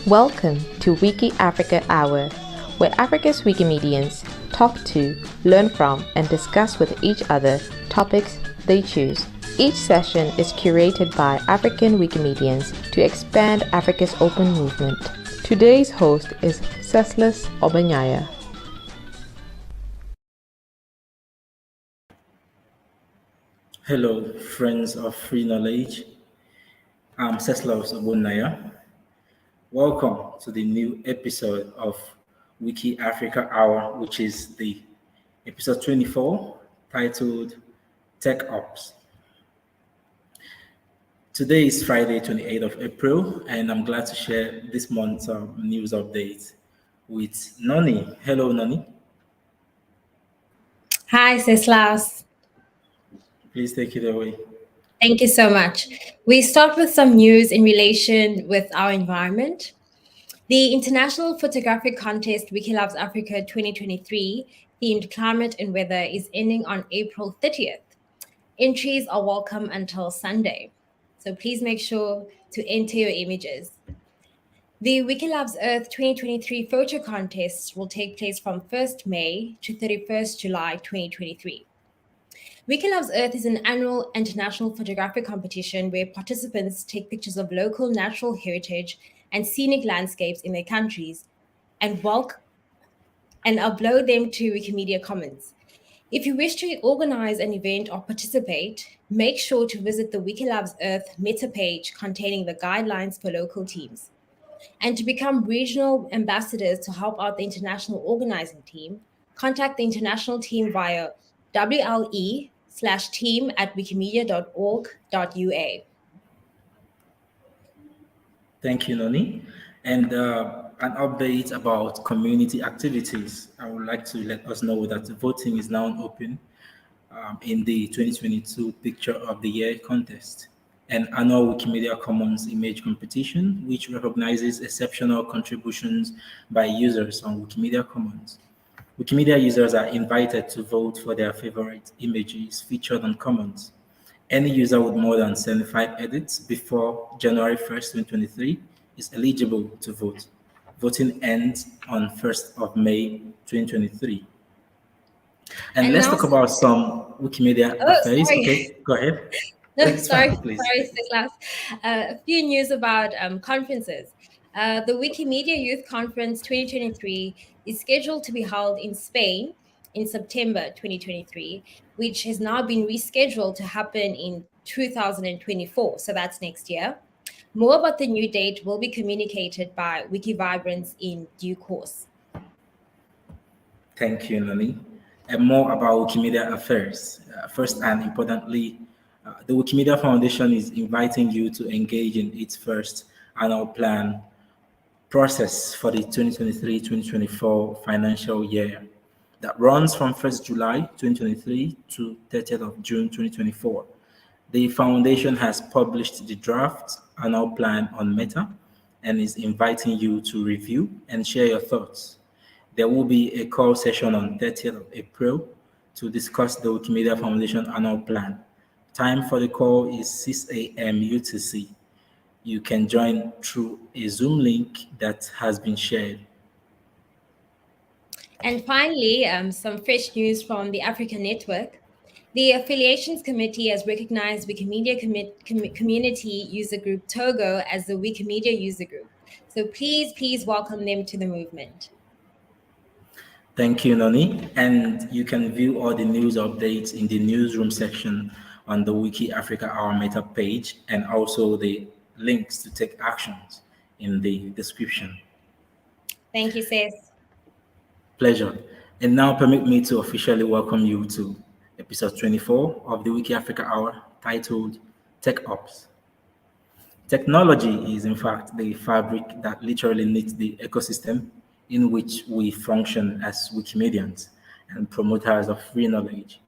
Welcome to WikiAfrica Hour, where Africa's Wikimedians talk to, learn from, and discuss with each other topics they choose. Each session is curated by African Wikimedians to expand Africa's open movement. Today's host is Ceslas Obanyaya. Hello, friends of free knowledge. I'm Ceslas Obanyaya. Welcome to the new episode of WikiAfrica Hour, which is the episode 24, titled Tech Ops. Today is Friday, 28th of April, and I'm glad to share this month's news update with Noni. Hello, Noni. Hi, Ceslas. Please take it away. Thank you so much. We start with some news in relation with our environment. The International Photographic Contest Wiki Loves Africa 2023 themed climate and weather is ending on April 30th. Entries are welcome until Sunday, so please make sure to enter your images. The Wiki Loves Earth 2023 photo contest will take place from 1st May to 31st July 2023. Wiki Loves Earth is an annual international photographic competition where participants take pictures of local natural heritage and scenic landscapes in their countries and upload them to Wikimedia Commons. If you wish to organize an event or participate, make sure to visit the Wiki Loves Earth meta page containing the guidelines for local teams. And to become regional ambassadors to help out the international organizing team, contact the international team via wle/team@wikimedia.org.ua. Thank you, Noni. And an update about community activities. I would like to let us know that voting is now open in the 2022 Picture of the Year contest, an annual Wikimedia Commons image competition which recognizes exceptional contributions by users on Wikimedia Commons. Wikimedia users are invited to vote for their favorite images featured on Commons. Any user with more than 75 edits before January 1st, 2023 is eligible to vote. Voting ends on 1st of May, 2023. And let's talk about some Wikimedia affairs. Sorry. Okay, go ahead. No, sorry, Ceslas. A few news about conferences. The Wikimedia Youth Conference 2023 is scheduled to be held in Spain in September 2023, which has now been rescheduled to happen in 2024, so that's next year. More about the new date will be communicated by Wikivibrance in due course. Thank you, Nani. And more about Wikimedia affairs. First and importantly, the Wikimedia Foundation is inviting you to engage in its first annual plan process for the 2023-2024 financial year that runs from 1st July 2023 to 30th of June 2024. The foundation has published the draft annual plan on Meta and is inviting you to review and share your thoughts. There will be a call session on 30th of April to discuss the Wikimedia Foundation annual plan. Time for the call is 6 a.m. UTC. You can join through a Zoom link that has been shared. And finally, some fresh news from the Africa Network. The Affiliations Committee has recognized Wikimedia Community User Group Togo as the Wikimedia User Group. So please welcome them to the movement. Thank you, Noni. And you can view all the news updates in the newsroom section on the WikiAfrica Hour Meta page, and also the links to take actions in the description. Thank you, Cez. Pleasure. And now permit me to officially welcome you to episode 24 of the WikiAfrica Hour, titled Tech Ops. Technology is, in fact, the fabric that literally knits the ecosystem in which we function as Wikimedians and promoters of free knowledge.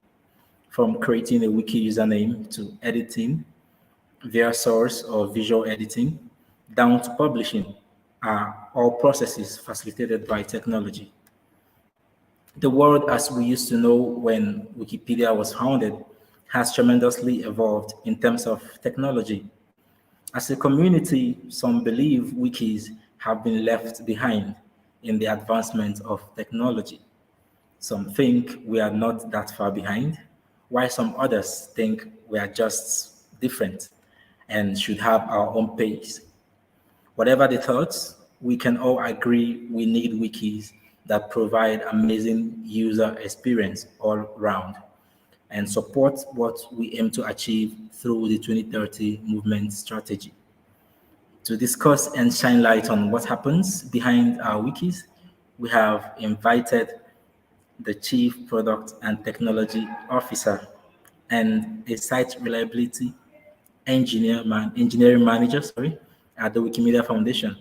From creating a wiki username to editing via source or visual editing, down to publishing, are all processes facilitated by technology. The world as we used to know when Wikipedia was founded has tremendously evolved in terms of technology. As a community, some believe wikis have been left behind in the advancement of technology. Some think we are not that far behind, while some others think we are just different and should have our own pace. Whatever the thoughts, we can all agree we need wikis that provide amazing user experience all round and support what we aim to achieve through the 2030 movement strategy. To discuss and shine light on what happens behind our wikis, we have invited the Chief Product and Technology Officer and a Site Reliability Engineering Manager, at the Wikimedia Foundation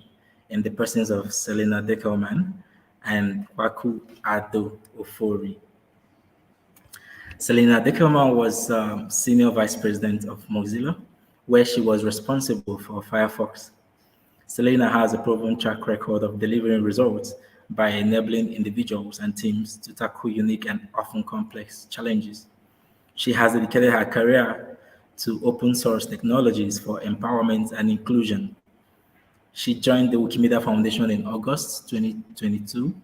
in the presence of Selena Deckelmann and Kwaku Addo Ofori. Selena Deckelmann was Senior Vice President of Mozilla, where she was responsible for Firefox. Selena has a proven track record of delivering results by enabling individuals and teams to tackle unique and often complex challenges. She has dedicated her career to open source technologies for empowerment and inclusion. She joined the Wikimedia Foundation in August 2022,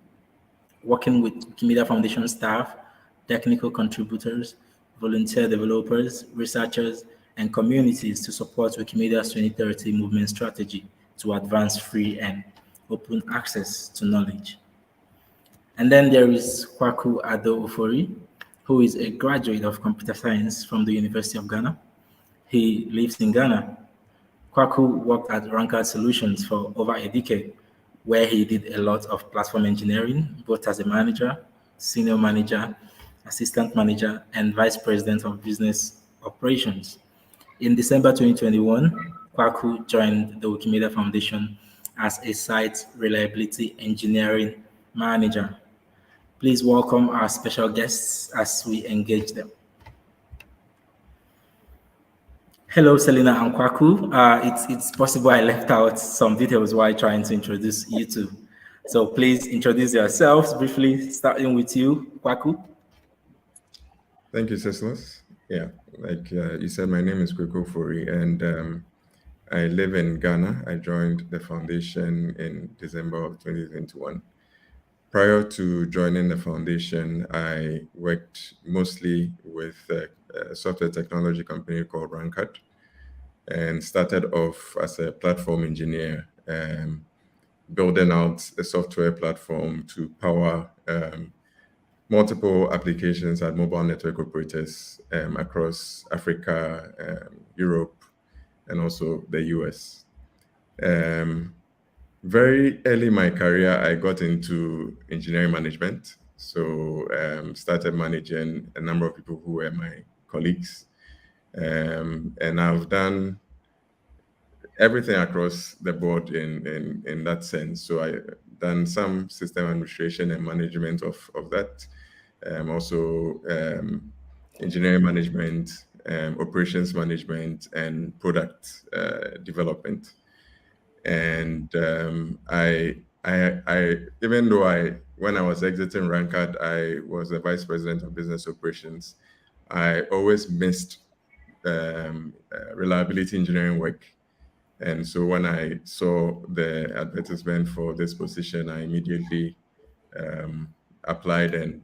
working with Wikimedia Foundation staff, technical contributors, volunteer developers, researchers, and communities to support Wikimedia's 2030 movement strategy to advance free and open access to knowledge. And then there is Kwaku Addo Ofori, who is a graduate of computer science from the University of Ghana. He lives in Ghana. Kwaku worked at Rankard Solutions for over a decade, where he did a lot of platform engineering, both as a manager, senior manager, assistant manager, and vice president of business operations. In December 2021, Kwaku joined the Wikimedia Foundation as a site reliability engineering manager. Please welcome our special guests as we engage them. Hello, Selena and Kwaku. It's possible I left out some details while trying to introduce you two. So please introduce yourselves briefly, starting with you, Kwaku. Thank you, Cecilus. Yeah, like you said, my name is Kwaku Addo, and I live in Ghana. I joined the foundation in December of 2021. Prior to joining the foundation, I worked mostly with a software technology company called Rankard, and started off as a platform engineer, building out a software platform to power multiple applications at mobile network operators across Africa, Europe, and also the US. Very early in my career, I got into engineering management. So started managing a number of people who were my colleagues. And I've done everything across the board in that sense. So I've done some system administration and management of that. Also engineering management, operations management, and product development. And I even though when I was exiting Rankard, I was the vice president of business operations, I always missed reliability engineering work. And so when I saw the advertisement for this position, I immediately applied, and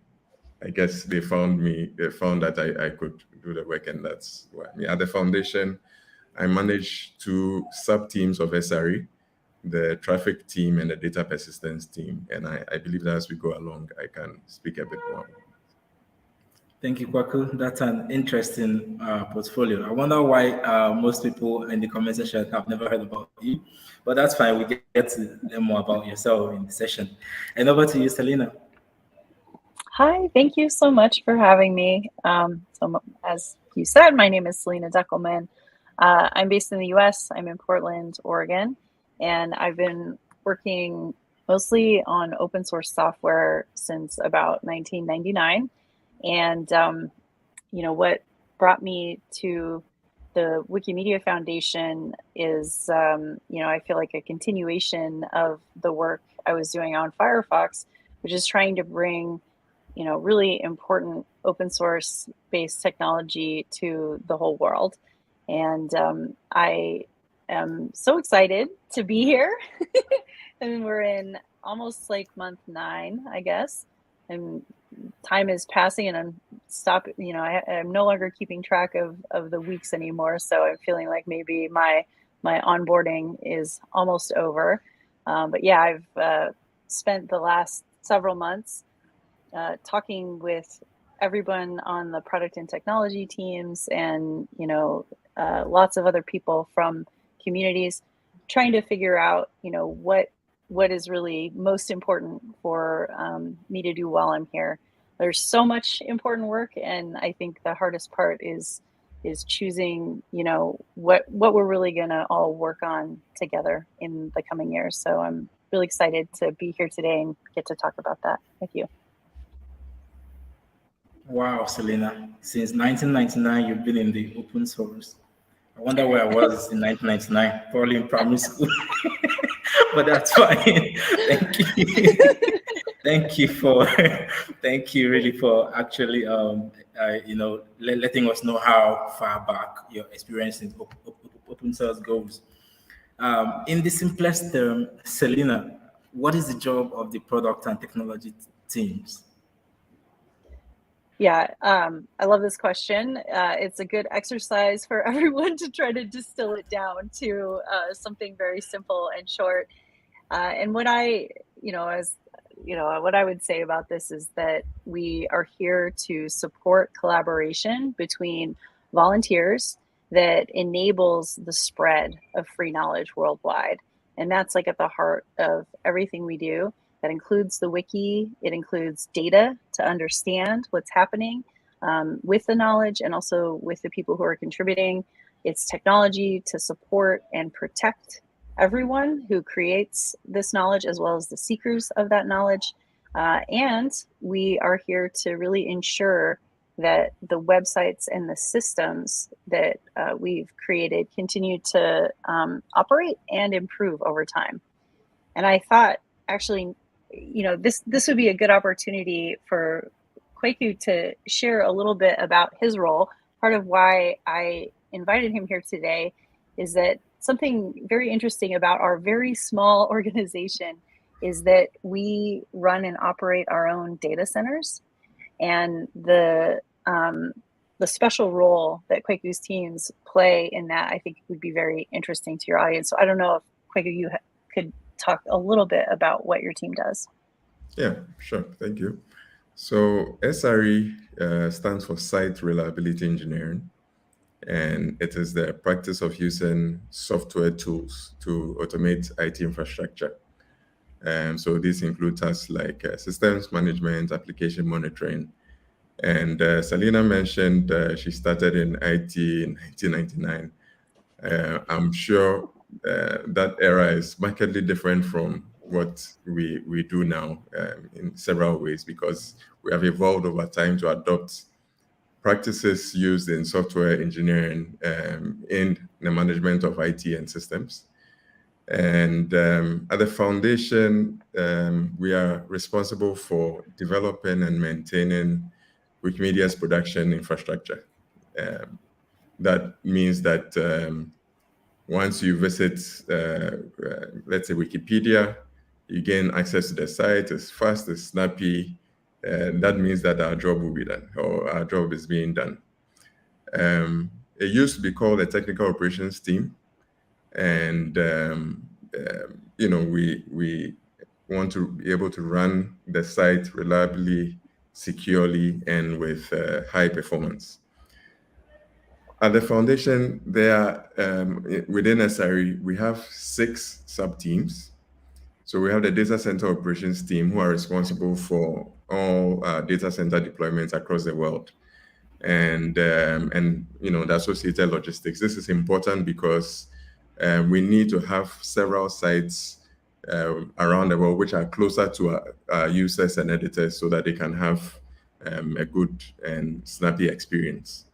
I guess they found that I could do the work, and that's why. At the foundation, I manage two sub-teams of SRE, the traffic team and the data persistence team. And I believe that as we go along, I can speak a bit more. Thank you, Kwaku. That's an interesting portfolio. I wonder why most people in the comment section have never heard about you, but that's fine. We get to learn more about yourself in the session. And over to you, Selena. Hi, thank you so much for having me. So as you said, my name is Selena Deckelmann. I'm based in the US. I'm in Portland, Oregon, and I've been working mostly on open source software since about 1999. And, what brought me to the Wikimedia Foundation is, I feel like a continuation of the work I was doing on Firefox, which is trying to bring, really important open source based technology to the whole world. And I am so excited to be here. And we're in almost like month 9, I guess. And time is passing and I'm no longer keeping track of the weeks anymore. So I'm feeling like maybe my onboarding is almost over. But yeah, I've spent the last several months talking with everyone on the product and technology teams and, lots of other people from communities, trying to figure out, what is really most important for me to do while I'm here. There's so much important work, and I think the hardest part is choosing, what we're really gonna all work on together in the coming years. So I'm really excited to be here today and get to talk about that with you. Wow, Selena, since 1999, you've been in the open source. I wonder where I was in 1999, probably in primary school, but that's fine. Thank you. Thank you really for actually, letting us know how far back your experience in open source goes. In the simplest term, Selena, what is the job of the product and technology teams? Yeah, I love this question. It's a good exercise for everyone to try to distill it down to something very simple and short. And what what I would say about this is that we are here to support collaboration between volunteers that enables the spread of free knowledge worldwide. And that's like at the heart of everything we do. That includes the wiki. It includes data to understand what's happening with the knowledge and also with the people who are contributing. It's technology to support and protect everyone who creates this knowledge, as well as the seekers of that knowledge. And we are here to really ensure that the websites and the systems that we've created continue to operate and improve over time. And I thought, actually, this would be a good opportunity for Kwaku to share a little bit about his role. Part of why I invited him here today is that something very interesting about our very small organization is that we run and operate our own data centers, and the special role that Kwaku's teams play in that, I think, would be very interesting to your audience. So I don't know if Kwaku, you could talk a little bit about what your team does. Yeah, sure. Thank you. So SRE stands for Site Reliability Engineering, and it is the practice of using software tools to automate IT infrastructure. So these include tasks like systems management, application monitoring. And Selena mentioned she started in IT in 1999. I'm sure that era is markedly different from what we do now in several ways, because we have evolved over time to adopt practices used in software engineering in the management of IT and systems. And at the foundation, we are responsible for developing and maintaining Wikimedia's production infrastructure. That means that once you visit, let's say, Wikipedia, you gain access to the site. It's fast, it's snappy. That means that our job will be done, or our job is being done. It used to be called the Technical Operations Team. And, we want to be able to run the site reliably, securely, and with high performance. At the foundation, there within SRE, we have 6 sub-teams. So we have the data center operations team, who are responsible for all data center deployments across the world, and the associated logistics. This is important because we need to have several sites around the world which are closer to our users and editors, so that they can have a good and snappy experience.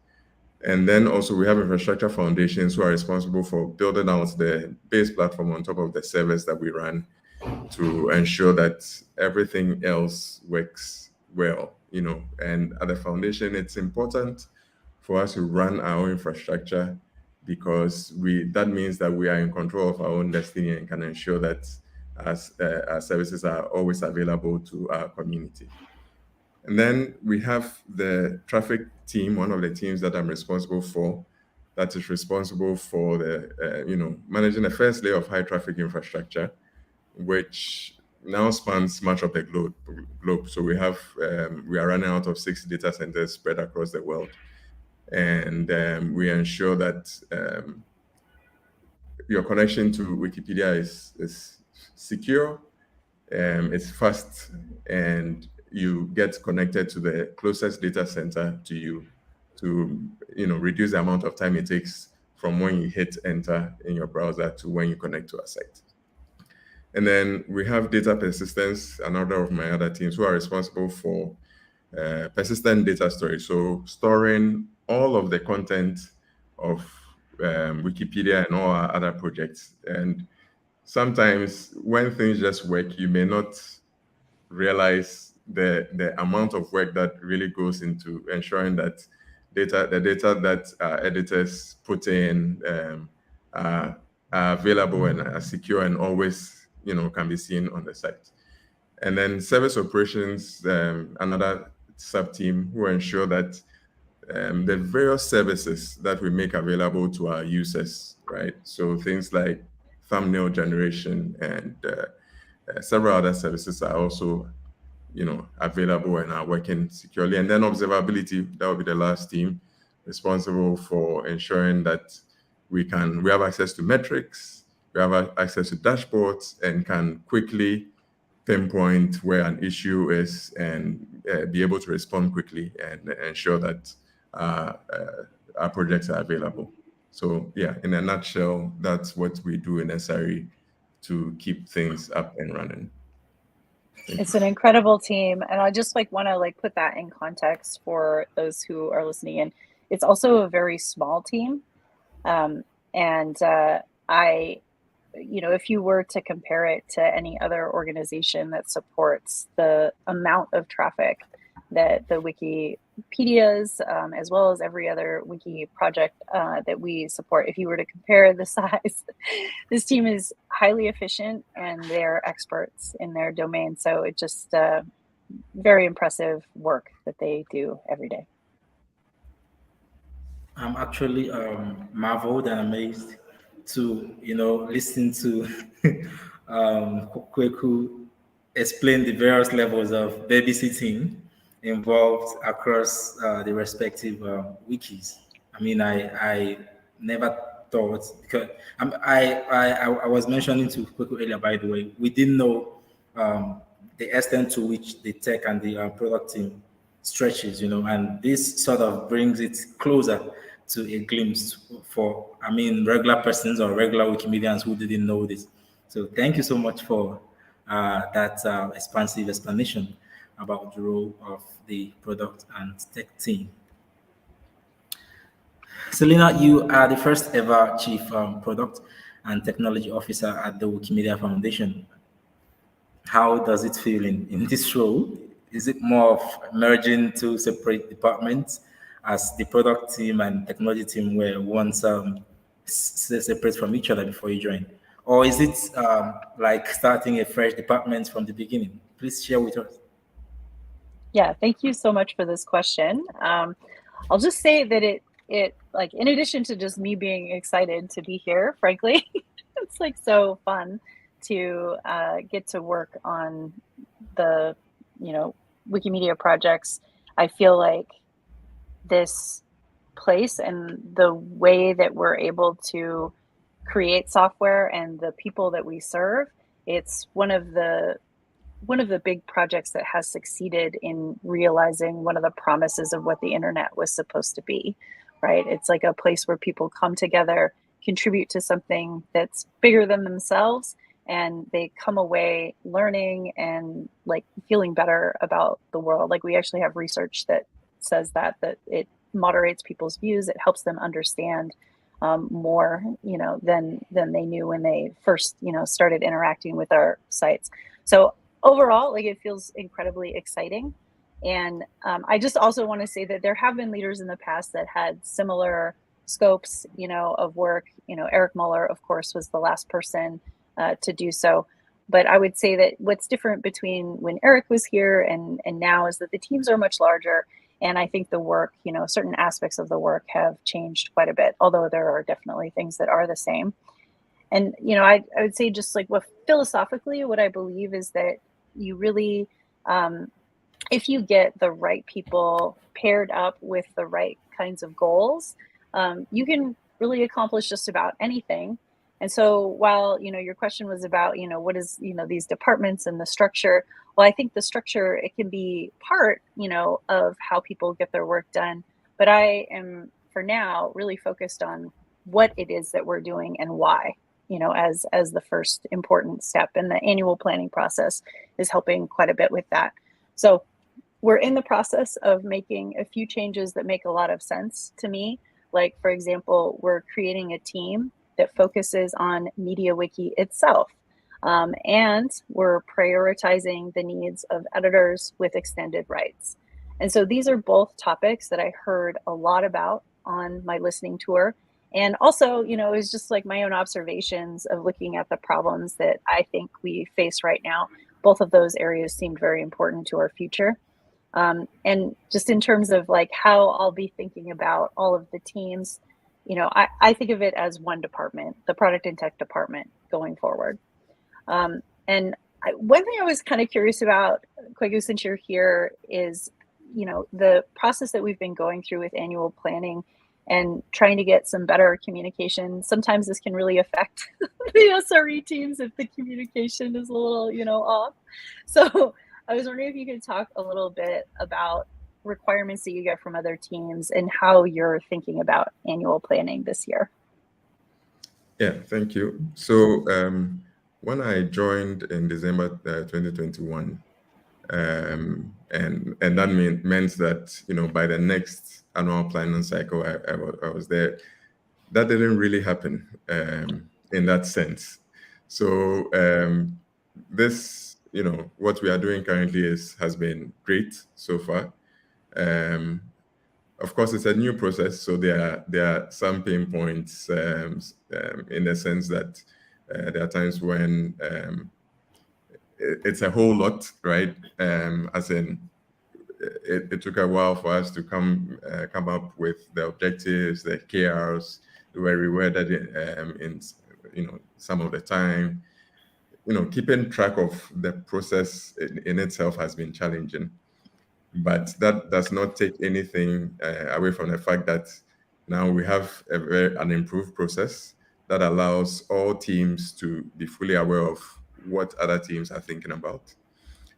And then also we have infrastructure foundations, who are responsible for building out the base platform on top of the servers that we run, to ensure that everything else works well. And at the foundation, it's important for us to run our own infrastructure, because that means that we are in control of our own destiny and can ensure that our services are always available to our community. And then we have the traffic team, one of the teams that I'm responsible for, that is responsible for the managing the first layer of high traffic infrastructure, which now spans much of the globe. So we are running out of 6 data centers spread across the world, and we ensure that your connection to Wikipedia is secure, it's fast, and you get connected to the closest data center to you to reduce the amount of time it takes from when you hit enter in your browser to when you connect to a site. And then we have data persistence, another of my other teams, who are responsible for persistent data storage. So storing all of the content of Wikipedia and all our other projects. And sometimes when things just work, you may not realize the amount of work that really goes into ensuring that the data that our editors put in are available and are secure and always can be seen on the site. And then service operations, another sub-team who ensure that the various services that we make available to our users, right? So things like thumbnail generation and several other services are also available and are working securely. And then observability, that will be the last team responsible for ensuring that we have access to metrics, we have access to dashboards, and can quickly pinpoint where an issue is and be able to respond quickly and ensure that our projects are available. So yeah, in a nutshell, that's what we do in SRE to keep things up and running. It's an incredible team, and I just want to put that in context for those who are listening in. It's also a very small team, and if you were to compare it to any other organization that supports the amount of traffic that the Wikipedias, as well as every other Wiki project that we support, if you were to compare the size, this team is highly efficient and they're experts in their domain. So it's just very impressive work that they do every day. I'm actually marveled and amazed to listen to Kwaku explain the various levels of babysitting involved across the respective wikis. I mean, I never thought, because I was mentioning to Kwaku earlier, by the way, we didn't know the extent to which the tech and the product team stretches, and this sort of brings it closer to a glimpse for, regular persons or regular Wikimedians who didn't know this. So thank you so much for that expansive explanation about the role of the product and tech team. Selena, you are the first ever Chief Product and Technology Officer at the Wikimedia Foundation. How does it feel in this role? Is it more of merging two separate departments, as the product team and technology team were once separate from each other before you joined? Or is it like starting a fresh department from the beginning? Please share with us. Yeah, thank you so much for this question. I'll just say that it in addition to just me being excited to be here, frankly, it's so fun to get to work on the Wikimedia projects. I feel like this place and the way that we're able to create software and the people that we serve, it's one of the big projects that has succeeded in realizing one of the promises of what the internet was supposed to be, right? It's like a place where people come together, contribute to something that's bigger than themselves, and they come away learning and feeling better about the world. We actually have research that says that it moderates people's views. It helps them understand more, than they knew when they first, started interacting with our sites. So overall, it feels incredibly exciting. And I just also want to say that there have been leaders in the past that had similar scopes, of work. Eric Muller, of course, was the last person to do so. But I would say that what's different between when Eric was here and now is that the teams are much larger. And I think the work, certain aspects of the work have changed quite a bit, although there are definitely things that are the same. And, I would say just like philosophically, what I believe is that you really, if you get the right people paired up with the right kinds of goals, you can really accomplish just about anything. And so while, your question was about, what is, these departments and the structure, well, I think the structure, it can be part, of how people get their work done. But I am, for now, really focused on what it is that we're doing and why, as the first important step. And the annual planning process is helping quite a bit with that. So we're in the process of making a few changes that make a lot of sense to me. Like, for example, we're creating a team that focuses on MediaWiki itself. And we're prioritizing the needs of editors with extended rights. And so these are both topics that I heard a lot about on my listening tour. And also, it was just like my own observations of looking at the problems that I think we face right now. Both of those areas seemed very important to our future. And just in terms of like how I'll be thinking about all of the teams, I think of it as one department, the product and tech department going forward. One thing I was kind of curious about, Kwaku, since you're here, is, the process that we've been going through with annual planning and trying to get some better communication. Sometimes this can really affect the SRE teams if the communication is a little, off. So I was wondering if you could talk a little bit about requirements that you get from other teams and how you're thinking about annual planning this year. Yeah, thank you. So when I joined in December 2021, and that meant that, by the next annual planning cycle, I was there. That didn't really happen in that sense. So this, what we are doing currently has been great so far. Of course, it's a new process, so there are some pain points in the sense that there are times when it's a whole lot, right? As in, it took a while for us to come up with the objectives, the KRs. We were reworded in some of the time. Keeping track of the process in itself has been challenging. But that does not take anything away from the fact that now we have an improved process that allows all teams to be fully aware of what other teams are thinking about.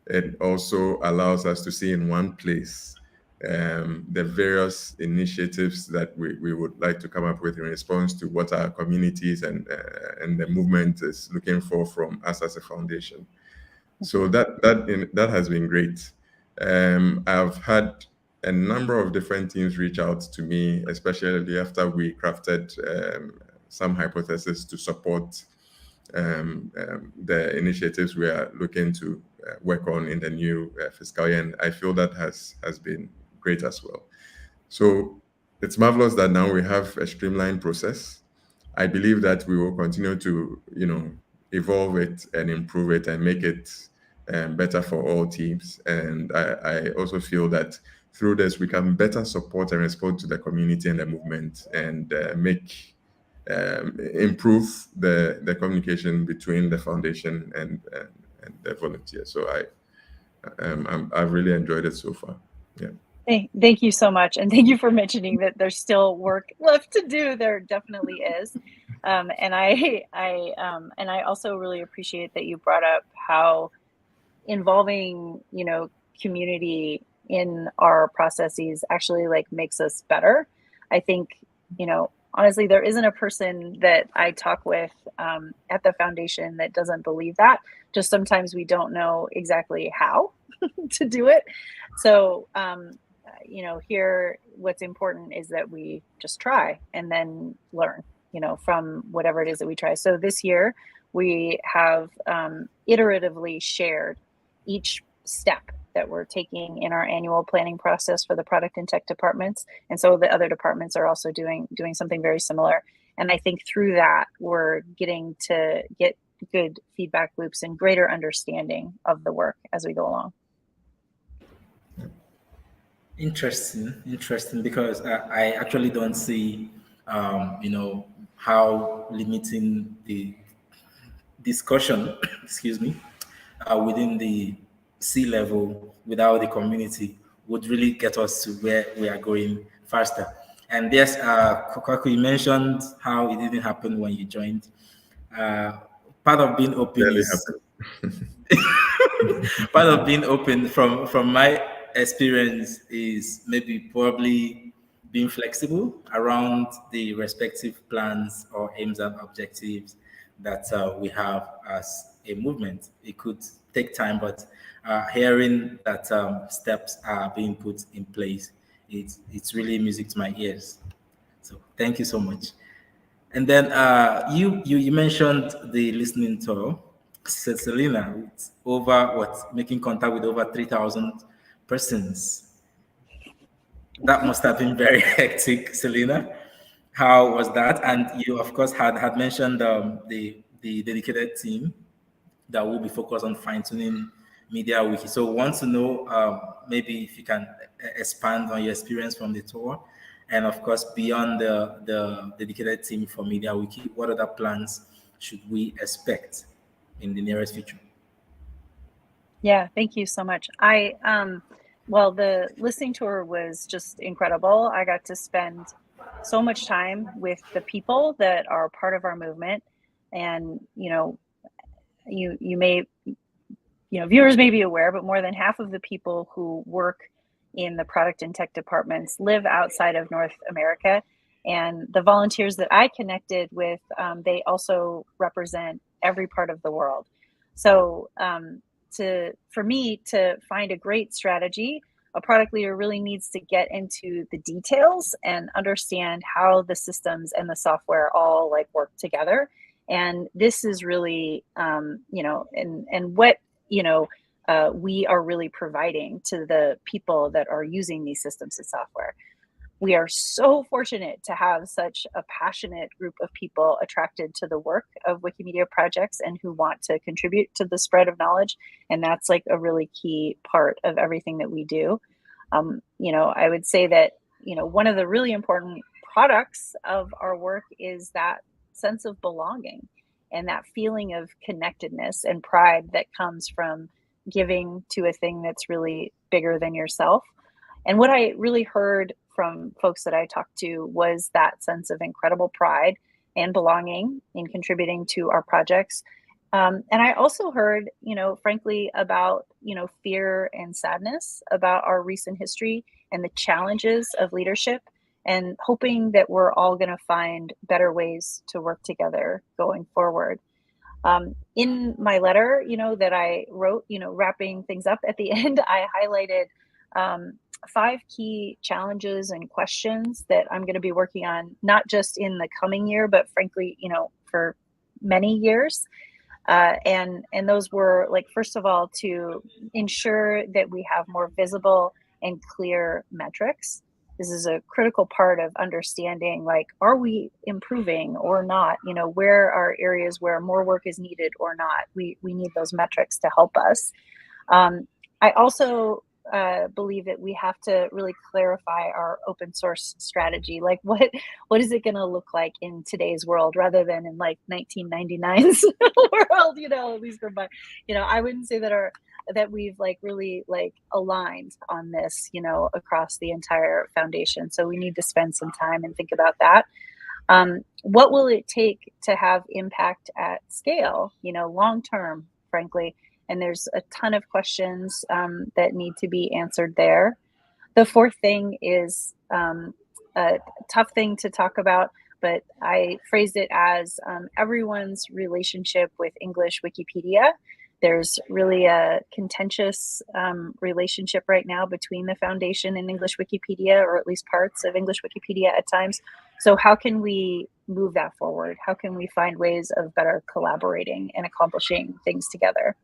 It also allows us to see in one place the various initiatives that we would like to come up with in response to what our communities and the movement is looking for from us as a foundation. So that has been great. I've had a number of different teams reach out to me, especially after we crafted some hypotheses to support the initiatives we are looking to work on in the new fiscal year. And I feel that has been great as well. So it's marvelous that now we have a streamlined process. I believe that we will continue to, evolve it and improve it and make it better for all teams. And I also feel that through this, we can better support and respond to the community and the movement and improve the communication between the foundation and the volunteers. So I've really enjoyed it so far. Yeah. Thank you so much, and thank you for mentioning that there's still work left to do. There definitely is, and I also really appreciate that you brought up how involving community in our processes actually makes us better. I think honestly, there isn't a person that I talk with at the foundation that doesn't believe that. Just sometimes we don't know exactly how to do it. So here what's important is that we just try and then learn from whatever it is that we try. So this year we have iteratively shared each step that we're taking in our annual planning process for the product and tech departments. And so the other departments are also doing something very similar. And I think through that, we're getting to get good feedback loops and greater understanding of the work as we go along. Interesting, because I actually don't see, how limiting the discussion, excuse me, within the C-level without the community would really get us to where we are going faster. And yes, Kwaku, you mentioned how it didn't happen when you joined. Part of being open Barely is happened. part of being open from my experience is maybe probably being flexible around the respective plans or aims and objectives that we have as a movement. It could take time, but hearing that steps are being put in place, it's really music to my ears. So thank you so much. And then you mentioned the listening tour. Selena, with making contact with over 3,000 persons. That must have been very hectic, Selena. How was that? And you, of course, had mentioned the dedicated team that will be focused on fine-tuning MediaWiki. So want to know maybe if you can expand on your experience from the tour, and of course beyond the dedicated team for MediaWiki, what other plans should we expect in the nearest future? Yeah, thank you so much. Well, the listening tour was just incredible. I got to spend so much time with the people that are part of our movement, and you may, viewers may be aware, but more than half of the people who work in the product and tech departments live outside of North America. And the volunteers that I connected with, they also represent every part of the world. So for me to find a great strategy, a product leader really needs to get into the details and understand how the systems and the software all work together. And this is really, and what, we are really providing to the people that are using these systems and software. We are so fortunate to have such a passionate group of people attracted to the work of Wikimedia projects and who want to contribute to the spread of knowledge. And that's a really key part of everything that we do. I would say that, one of the really important products of our work is that sense of belonging and that feeling of connectedness and pride that comes from giving to a thing that's really bigger than yourself. And what I really heard from folks that I talked to was that sense of incredible pride and belonging in contributing to our projects. And I also heard, frankly, about, fear and sadness about our recent history and the challenges of leadership, and hoping that we're all going to find better ways to work together going forward. In my letter, that I wrote, wrapping things up at the end, I highlighted 5 key challenges and questions that I'm going to be working on, not just in the coming year, but frankly, for many years. And those were first of all, to ensure that we have more visible and clear metrics. This is a critical part of understanding, are we improving or not? Where are areas where more work is needed or not? We need those metrics to help us. I also believe that we have to really clarify our open source strategy. What is it going to look like in today's world, rather than in 1999's world? At least for my, I wouldn't say that we've really aligned on this, across the entire foundation. So we need to spend some time and think about that. What will it take to have impact at scale, long term, frankly? And there's a ton of questions that need to be answered there. The 4th thing is a tough thing to talk about, but I phrased it as everyone's relationship with English Wikipedia. There's really a contentious relationship right now between the Foundation and English Wikipedia, or at least parts of English Wikipedia at times. So how can we move that forward? How can we find ways of better collaborating and accomplishing things together?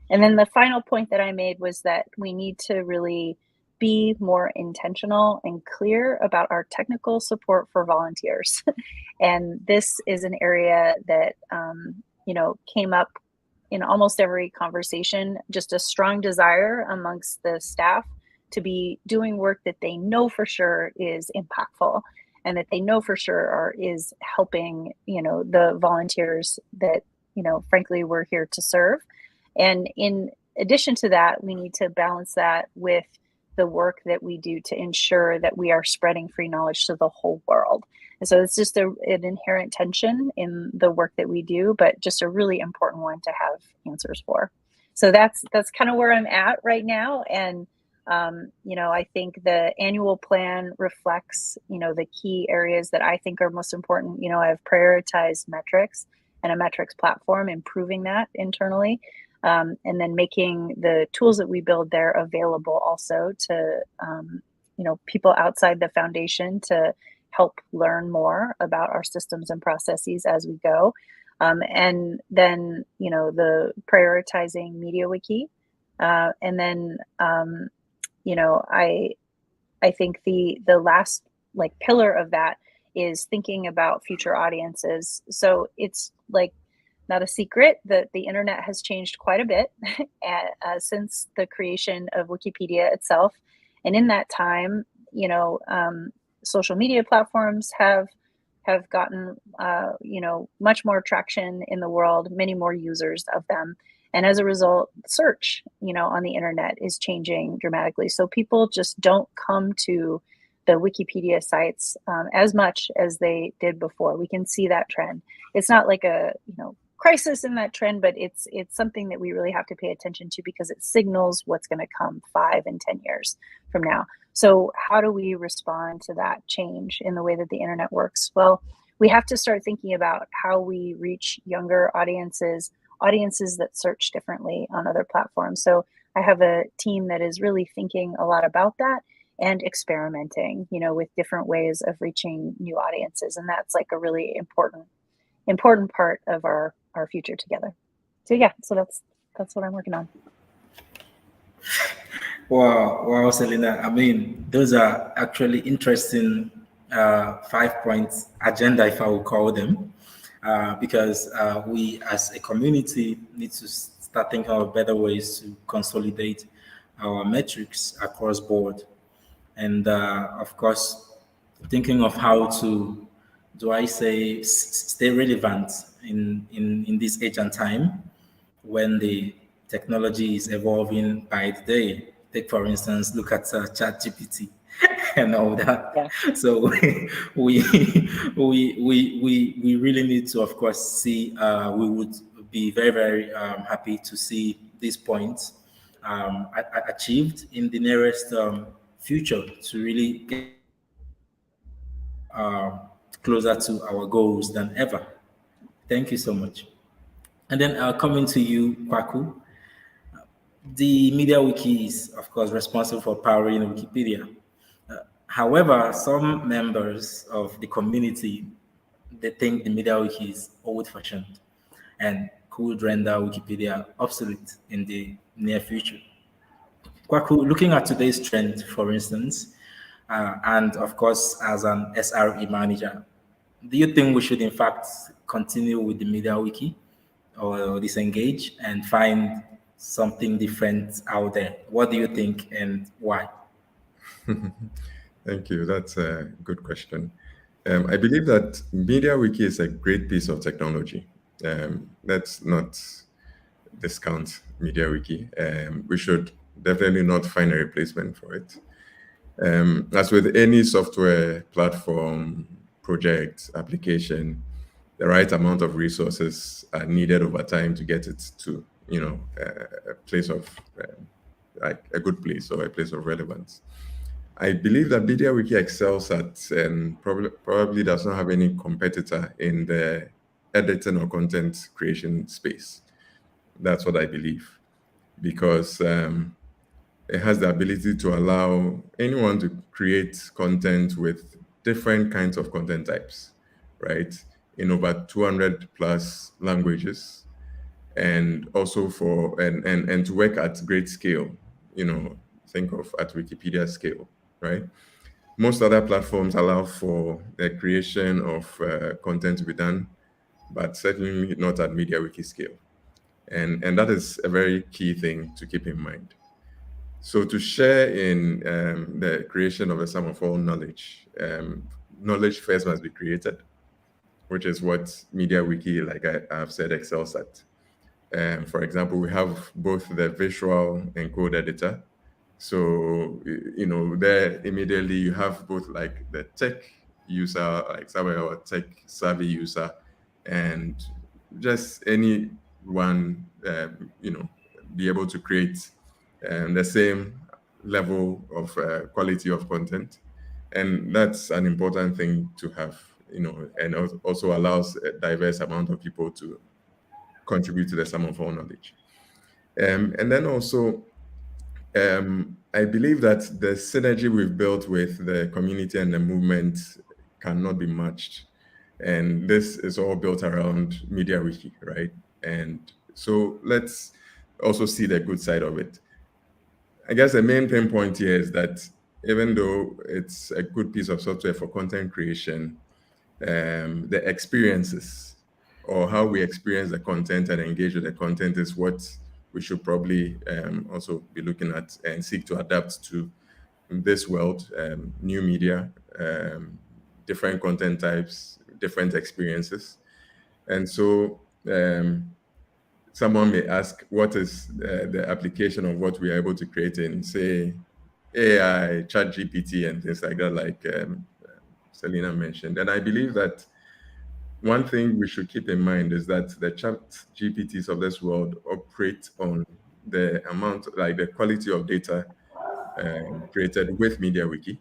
And then the final point that I made was that we need to really be more intentional and clear about our technical support for volunteers. And this is an area that, came up in almost every conversation, just a strong desire amongst the staff to be doing work that they know for sure is impactful and that they know for sure is helping, the volunteers that, frankly, we're here to serve. And in addition to that, we need to balance that with the work that we do to ensure that we are spreading free knowledge to the whole world. And so it's just an inherent tension in the work that we do, but just a really important one to have answers for. So that's kind of where I'm at right now. And, I think the annual plan reflects, the key areas that I think are most important. I've prioritized metrics and a metrics platform, improving that internally. And then making the tools that we build there available also to, people outside the foundation to help learn more about our systems and processes as we go. And then, the prioritizing MediaWiki. And then, I think the last pillar of that is thinking about future audiences. So it's not a secret that the internet has changed quite a bit since the creation of Wikipedia itself. And in that time, social media platforms have gotten, much more traction in the world, many more users of them. And as a result, search, on the internet is changing dramatically. So people just don't come to the Wikipedia sites as much as they did before. We can see that trend. It's not like a, crisis in that trend, but it's something that we really have to pay attention to because it signals what's going to come 5 and 10 years from now. So how do we respond to that change in the way that the internet works? Well, we have to start thinking about how we reach younger audiences that search differently on other platforms. So I have a team that is really thinking a lot about that and experimenting, with different ways of reaching new audiences. And that's a really important part of our future together. So yeah, so that's what I'm working on. Wow, Selena. I mean, those are actually interesting 5-point agenda, if I will call them, because we as a community need to start thinking of better ways to consolidate our metrics across board. And of course, thinking of how to, stay relevant in this age and time when the technology is evolving by the day. Take, for instance, look at ChatGPT and all that. Yeah. So we really need to, of course, see. We would be very, very happy to see these points achieved in the nearest future to really get closer to our goals than ever. Thank you so much. And then coming to you, Kwaku. The MediaWiki is, of course, responsible for powering Wikipedia. However, some members of the community, they think the MediaWiki is old-fashioned and could render Wikipedia obsolete in the near future. Kwaku, looking at today's trend, for instance, and of course, as an SRE manager, do you think we should, in fact, continue with the MediaWiki or disengage and find something different out there? What do you think and why? Thank you. That's a good question. I believe that MediaWiki is a great piece of technology. Let's not discount MediaWiki. We should definitely not find a replacement for it. As with any software platform, project, application, the right amount of resources are needed over time to get it to, a place of a good place or a place of relevance. I believe that MediaWiki excels at and probably does not have any competitor in the editing or content creation space. That's what I believe, because it has the ability to allow anyone to create content with different kinds of content types, right? In over 200 plus languages. and also for and to work at great scale. Think of at Wikipedia scale, right? Most other platforms allow for the creation of content to be done, but certainly not at MediaWiki scale. And that is a very key thing to keep in mind. So to share in the creation of a sum of all knowledge, knowledge first must be created, which is what MediaWiki, like I've said, excels at. For example, we have both the visual and code editor. So, there immediately you have both like the tech user, like somebody or tech savvy user, and just anyone, be able to create the same level of quality of content. And that's an important thing to have, and also allows a diverse amount of people to contribute to the sum of all knowledge. And then also, I believe that the synergy we've built with the community and the movement cannot be matched. And this is all built around MediaWiki, right? And so let's also see the good side of it. I guess the main pain point here is that even though it's a good piece of software for content creation, the experiences or how we experience the content and engage with the content is what we should probably also be looking at and seek to adapt to this world, new media, different content types, different experiences. And so someone may ask, what is the application of what we are able to create in, say, AI, ChatGPT, and things like that, like Selena mentioned. And I believe that one thing we should keep in mind is that the chat GPTs of this world operate on the amount, like the quality of data created with MediaWiki.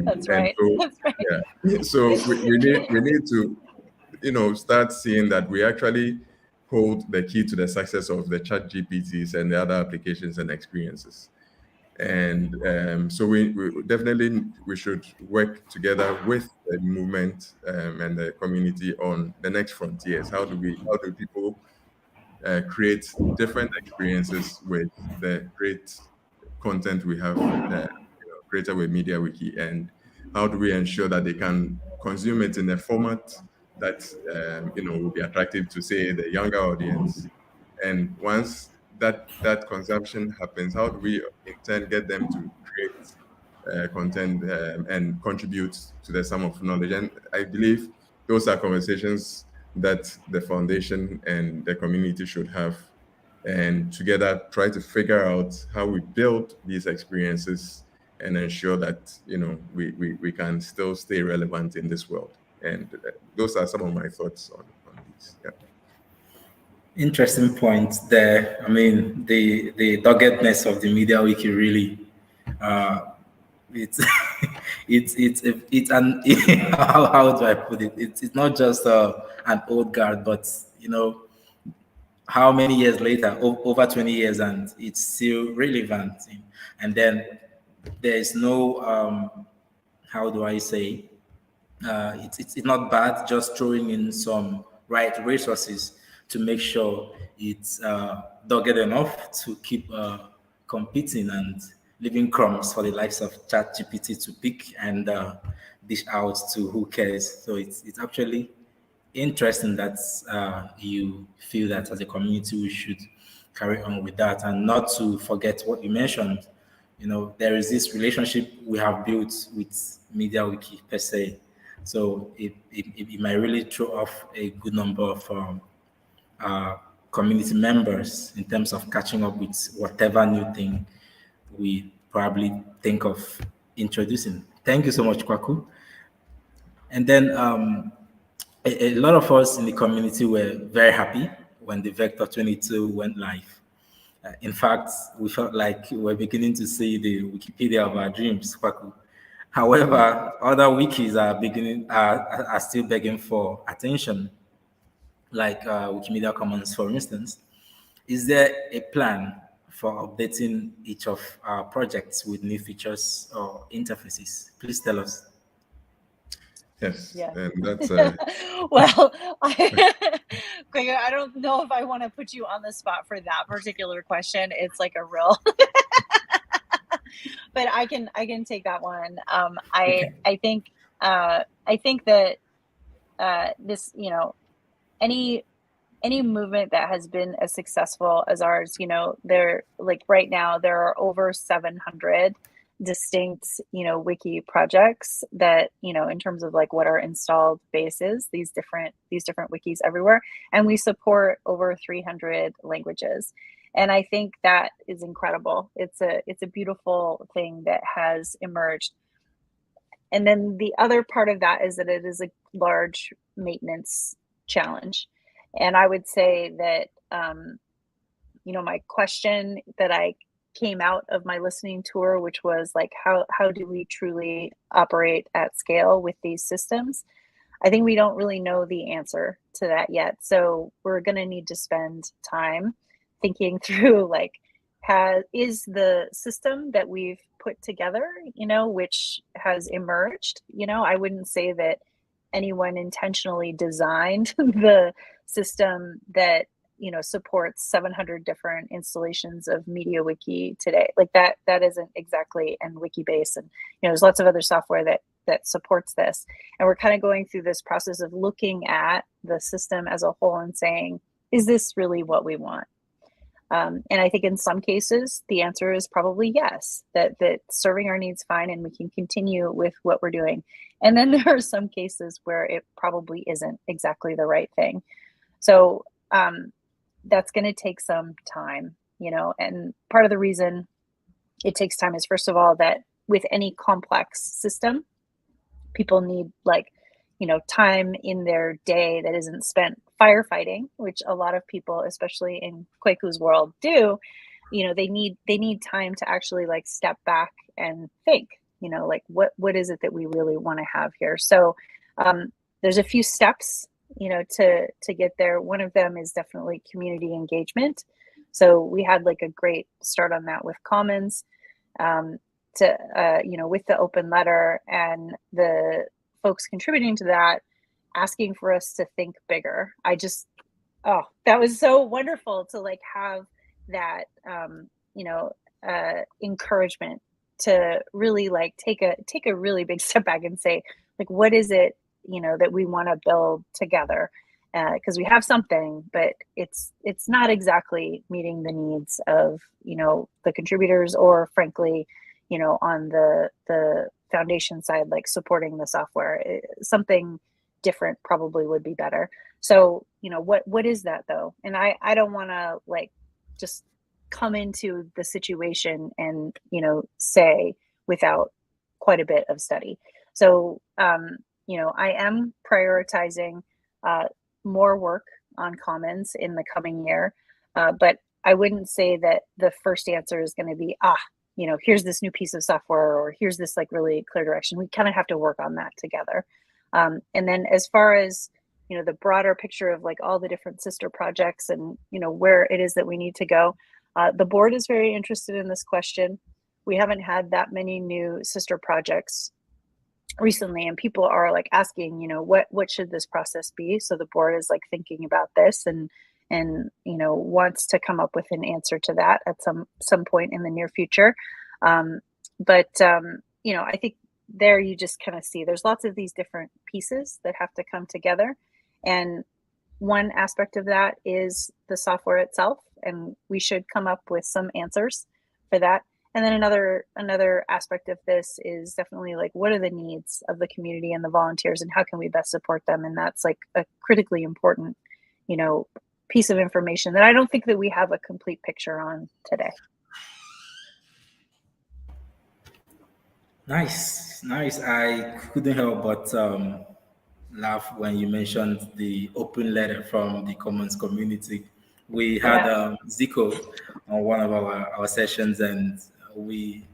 That's right. That's right. Yeah. So we need to, start seeing that we actually hold the key to the success of the chat GPTs and the other applications and experiences. And so we definitely should work together with the movement and the community on the next frontiers. How do people create different experiences with the great content we have created with MediaWiki, and how do we ensure that they can consume it in a format that will be attractive to, say, the younger audience? And once that consumption happens, how do we in turn get them to create content and contribute to the sum of knowledge? And I believe those are conversations that the foundation and the community should have, and together try to figure out how we build these experiences and ensure that we can still stay relevant in this world. And those are some of my thoughts on these. Yeah. Interesting point there. I mean, the doggedness of the MediaWiki really, it's it's an how do I put it? It's not just an old guard, but how many years later, over 20 years, and it's still relevant. And then there is no how do I say? It's not bad just throwing in some right resources to make sure it's dogged enough to keep competing and leaving crumbs for the likes of ChatGPT to pick and dish out to who cares. So it's actually interesting that you feel that as a community we should carry on with that, and not to forget what you mentioned. There is this relationship we have built with MediaWiki per se. So it might really throw off a good number of community members in terms of catching up with whatever new thing we probably think of introducing. Thank you so much, Kwaku. And then a lot of us in the community were very happy when the Vector 22 went live. In fact, we felt like we were beginning to see the Wikipedia of our dreams, Kwaku. However, other wikis are still begging for attention, like Wikimedia Commons, for instance. Is there a plan for updating each of our projects with new features or interfaces? Please tell us. Yes, Yeah. and that's Well, I don't know if I want to put you on the spot for that particular question. It's like a real, but I can take that one. Okay. I think that this, any movement that has been as successful as ours, there, like right now there are over 700 distinct, wiki projects that, in terms of like what our installed base is, these different wikis everywhere, and we support over 300 languages. And I think that is incredible. It's a beautiful thing that has emerged. And then the other part of that is that it is a large maintenance challenge. And I would say that, my question that I came out of my listening tour, which was like, how do we truly operate at scale with these systems? I think we don't really know the answer to that yet. So we're going to need to spend time thinking through, like, is the system that we've put together, which has emerged, I wouldn't say that anyone intentionally designed the system that, supports 700 different installations of MediaWiki today. Like that isn't exactly in Wikibase. And, there's lots of other software that supports this. And we're kind of going through this process of looking at the system as a whole and saying, is this really what we want? And I think in some cases, the answer is probably yes, that serving our needs fine and we can continue with what we're doing. And then there are some cases where it probably isn't exactly the right thing. So that's going to take some time, and part of the reason it takes time is, first of all, that with any complex system, people need time in their day that isn't spent firefighting, which a lot of people, especially in Kwaku's world, do. They need time to actually like step back and think, like what is it that we really want to have here. So there's a few steps, to get there. One of them is definitely community engagement. So we had like a great start on that with Commons, with the open letter and the folks contributing to that, asking for us to think bigger. That was so wonderful to like have that, encouragement to really like take a really big step back and say, like, what is it, that we want to build together? Because we have something, but it's not exactly meeting the needs of, the contributors, or frankly, on the foundation side, like supporting the software. Something different probably would be better. So, what is that though? And I don't want to like just come into the situation and, say without quite a bit of study. So, I am prioritizing more work on Commons in the coming year, but I wouldn't say that the first answer is going to be, here's this new piece of software, or here's this like really clear direction. We kind of have to work on that together. And then as far as, the broader picture of like all the different sister projects and, where it is that we need to go, the board is very interested in this question. We haven't had that many new sister projects recently, and people are like asking, what should this process be? So the board is like thinking about this and wants to come up with an answer to that at some point in the near future. But I think there you just kind of see there's lots of these different pieces that have to come together, and one aspect of that is the software itself, and we should come up with some answers for that. And then another aspect of this is definitely like, what are the needs of the community and the volunteers, and how can we best support them? And that's like a critically important, piece of information that I don't think that we have a complete picture on today. Nice. I couldn't help but laugh when you mentioned the open letter from the Commons community. We had Zico on one of our sessions, and we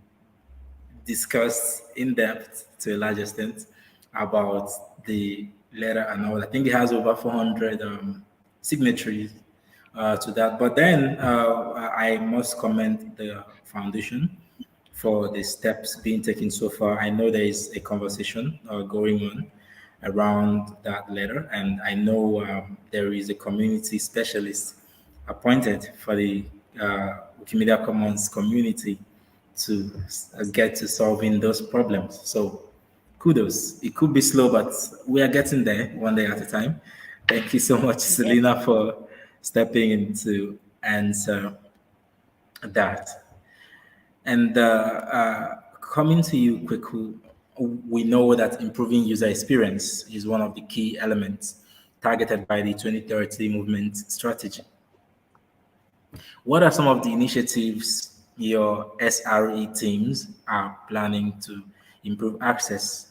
discussed in depth to a large extent about the letter and all. I think it has over 400 signatories to that. But then I must commend the foundation for the steps being taken so far. I know there is a conversation going on, around that letter, and I know there is a community specialist appointed for the Wikimedia Commons community to get to solving those problems. So kudos. It could be slow, but we are getting there one day at a time. Thank you so much, Selena, for stepping in to answer that. And coming to you, Kwaku, we know that improving user experience is one of the key elements targeted by the 2030 movement strategy. What are some of the initiatives your SRE teams are planning to improve access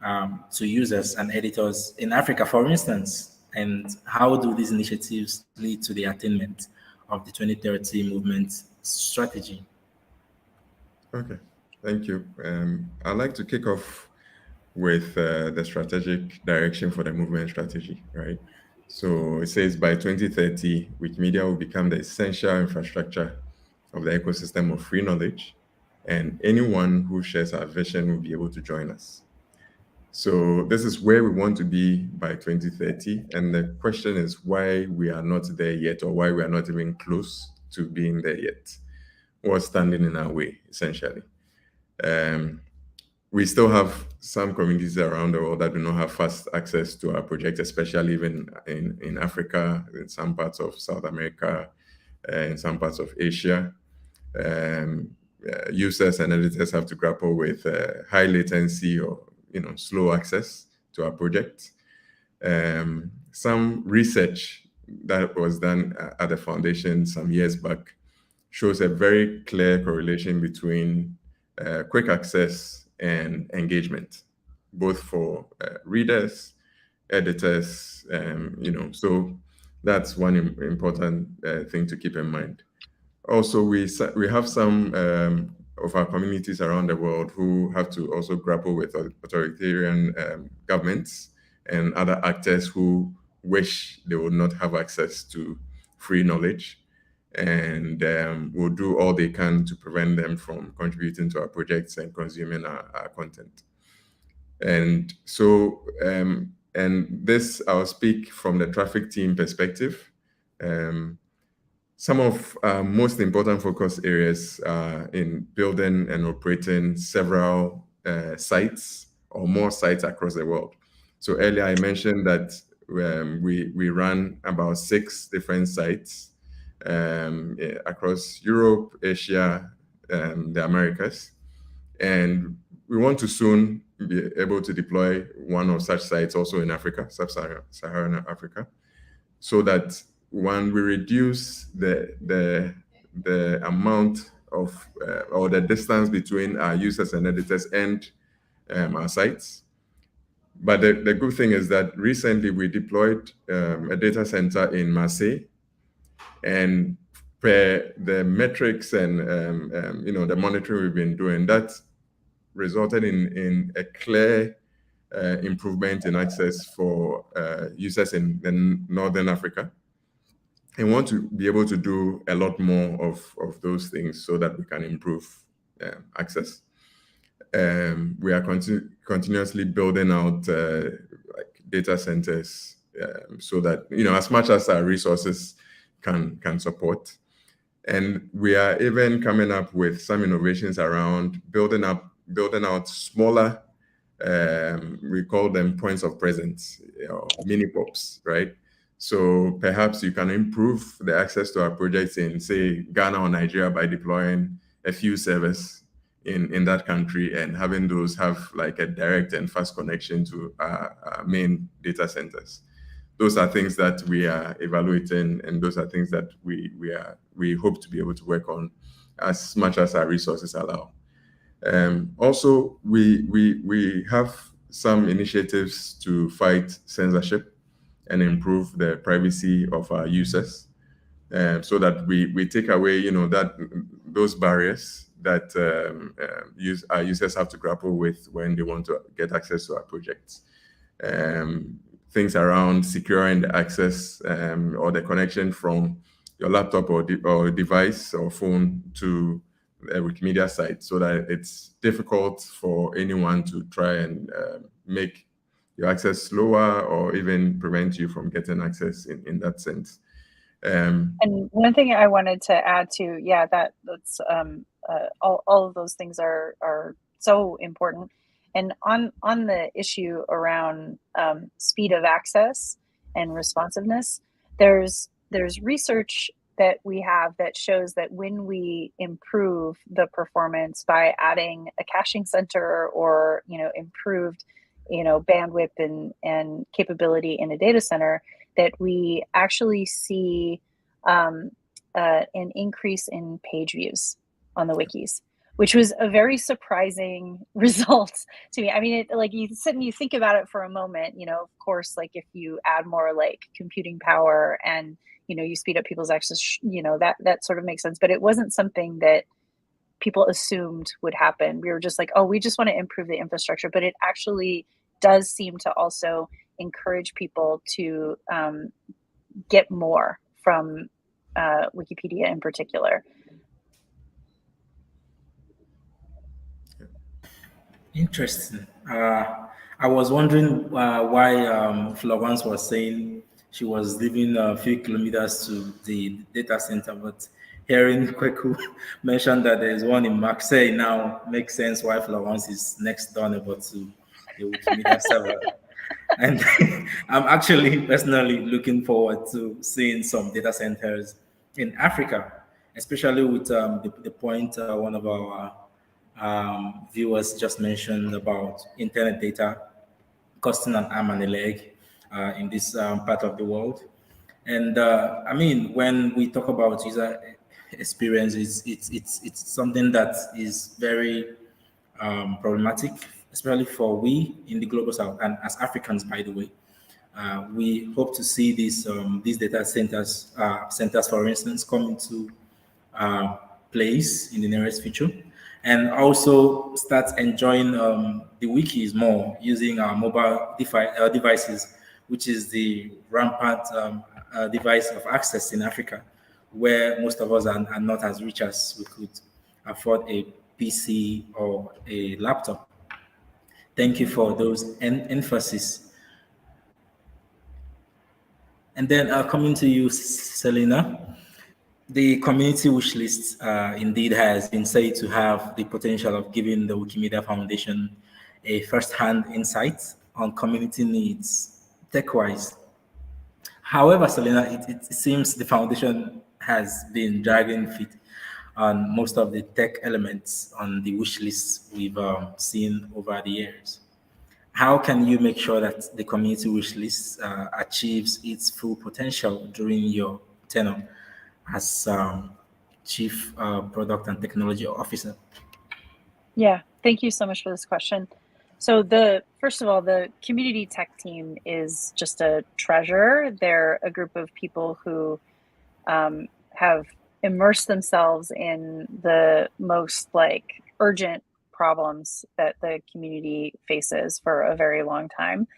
to users and editors in Africa, for instance? And how do these initiatives lead to the attainment of the 2030 movement strategy? Okay, thank you. I'd like to kick off with the strategic direction for the movement strategy, right? So it says by 2030, Wikimedia will become the essential infrastructure of the ecosystem of free knowledge, and anyone who shares our vision will be able to join us. So this is where we want to be by 2030. And the question is why we are not there yet, or why we are not even close to being there yet. What's standing in our way, essentially? We still have some communities around the world that do not have fast access to our project, especially even in Africa, in some parts of South America, in some parts of Asia. Users and editors have to grapple with high latency or slow access to our project. Some research that was done at the foundation some years back shows a very clear correlation between quick access and engagement, both for readers, editors, so that's one important thing to keep in mind. Also, we have some of our communities around the world who have to also grapple with authoritarian governments and other actors who wish they would not have access to free knowledge, and will do all they can to prevent them from contributing to our projects and consuming our content. And so, and this, I'll speak from the traffic team perspective. Some of our most important focus areas are in building and operating several sites or more sites across the world. So earlier I mentioned that we run about 6 different sites across Europe, Asia, the Americas. And we want to soon be able to deploy one of such sites also in Africa, Sub-Saharan Africa, so that when we reduce the amount of or the distance between our users and editors and our sites. But the good thing is that recently we deployed a data center in Marseille, and per the metrics and the monitoring we've been doing, that resulted in a clear improvement in access for users in Northern Africa. And want to be able to do a lot more of those things so that we can improve access. We are continuously building out like data centers so that as much as our resources can support. And we are even coming up with some innovations around building out smaller, we call them points of presence, mini pops, right? So perhaps you can improve the access to our projects in, say, Ghana or Nigeria by deploying a few servers in that country and having those have like a direct and fast connection to our main data centers. Those are things that we are evaluating, and those are things that we hope to be able to work on as much as our resources allow. Also, we have some initiatives to fight censorship and improve the privacy of our users, so that we take away, those barriers that our users have to grapple with when they want to get access to our projects. Things around securing the access or the connection from your laptop or device or phone to a Wikimedia site, so that it's difficult for anyone to try and make your access slower or even prevent you from getting access in that sense. And one thing I wanted to add to, yeah, that's all of those things are so important. And on the issue around speed of access and responsiveness, there's research that we have that shows that when we improve the performance by adding a caching center or improved bandwidth and capability in a data center, that we actually see an increase in page views on the wikis, which was a very surprising result to me. I mean, you sit and you think about it for a moment, of course, like if you add more like computing power and, you speed up people's access, that sort of makes sense. But it wasn't something that people assumed would happen. We were just like, oh, we just want to improve the infrastructure. But it actually does seem to also encourage people to get more from Wikipedia in particular. Interesting. I was wondering why Florence was saying she was living a few kilometers to the data center, but hearing Kwaku mention that there is one in Marseille now makes sense why Florence is next door neighbor to the Wikimedia server. And I'm actually personally looking forward to seeing some data centers in Africa, especially with the point one of our viewers just mentioned about internet data costing an arm and a leg in this part of the world. And I mean, when we talk about user experience, it's something that is very problematic, especially for we in the global south and as Africans, by the way. We hope to see these data centers, for instance, come into place in the nearest future, and also start enjoying the wikis more using our mobile devices, which is the rampant device of access in Africa, where most of us are not as rich as we could afford a PC or a laptop. Thank you for those emphasis. And then coming to you, Selena, the community wish list indeed has been said to have the potential of giving the Wikimedia Foundation a first-hand insight on community needs tech-wise. However, Selena, it seems the foundation has been dragging feet on most of the tech elements on the wish list we've seen over the years. How can you make sure that the community wish list achieves its full potential during your tenure as Chief Product and Technology Officer? Yeah, thank you so much for this question. So first of all, the community tech team is just a treasure. They're a group of people who have immersed themselves in the most urgent problems that the community faces for a very long time.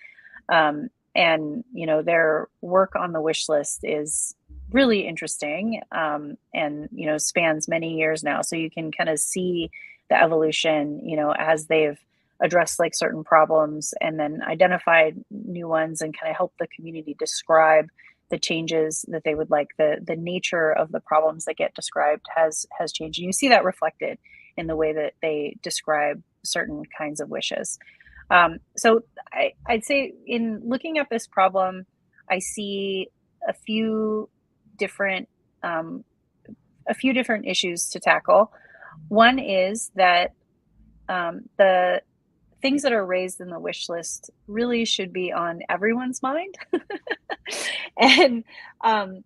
And their work on the wish list is really interesting and spans many years now. So you can kind of see the evolution, as they've addressed certain problems and then identified new ones and kind of help the community describe the changes that they would like. The nature of the problems that get described has changed. And you see that reflected in the way that they describe certain kinds of wishes. So I'd say in looking at this problem, I see a few different issues to tackle. One is that the things that are raised in the wish list really should be on everyone's mind. and I'll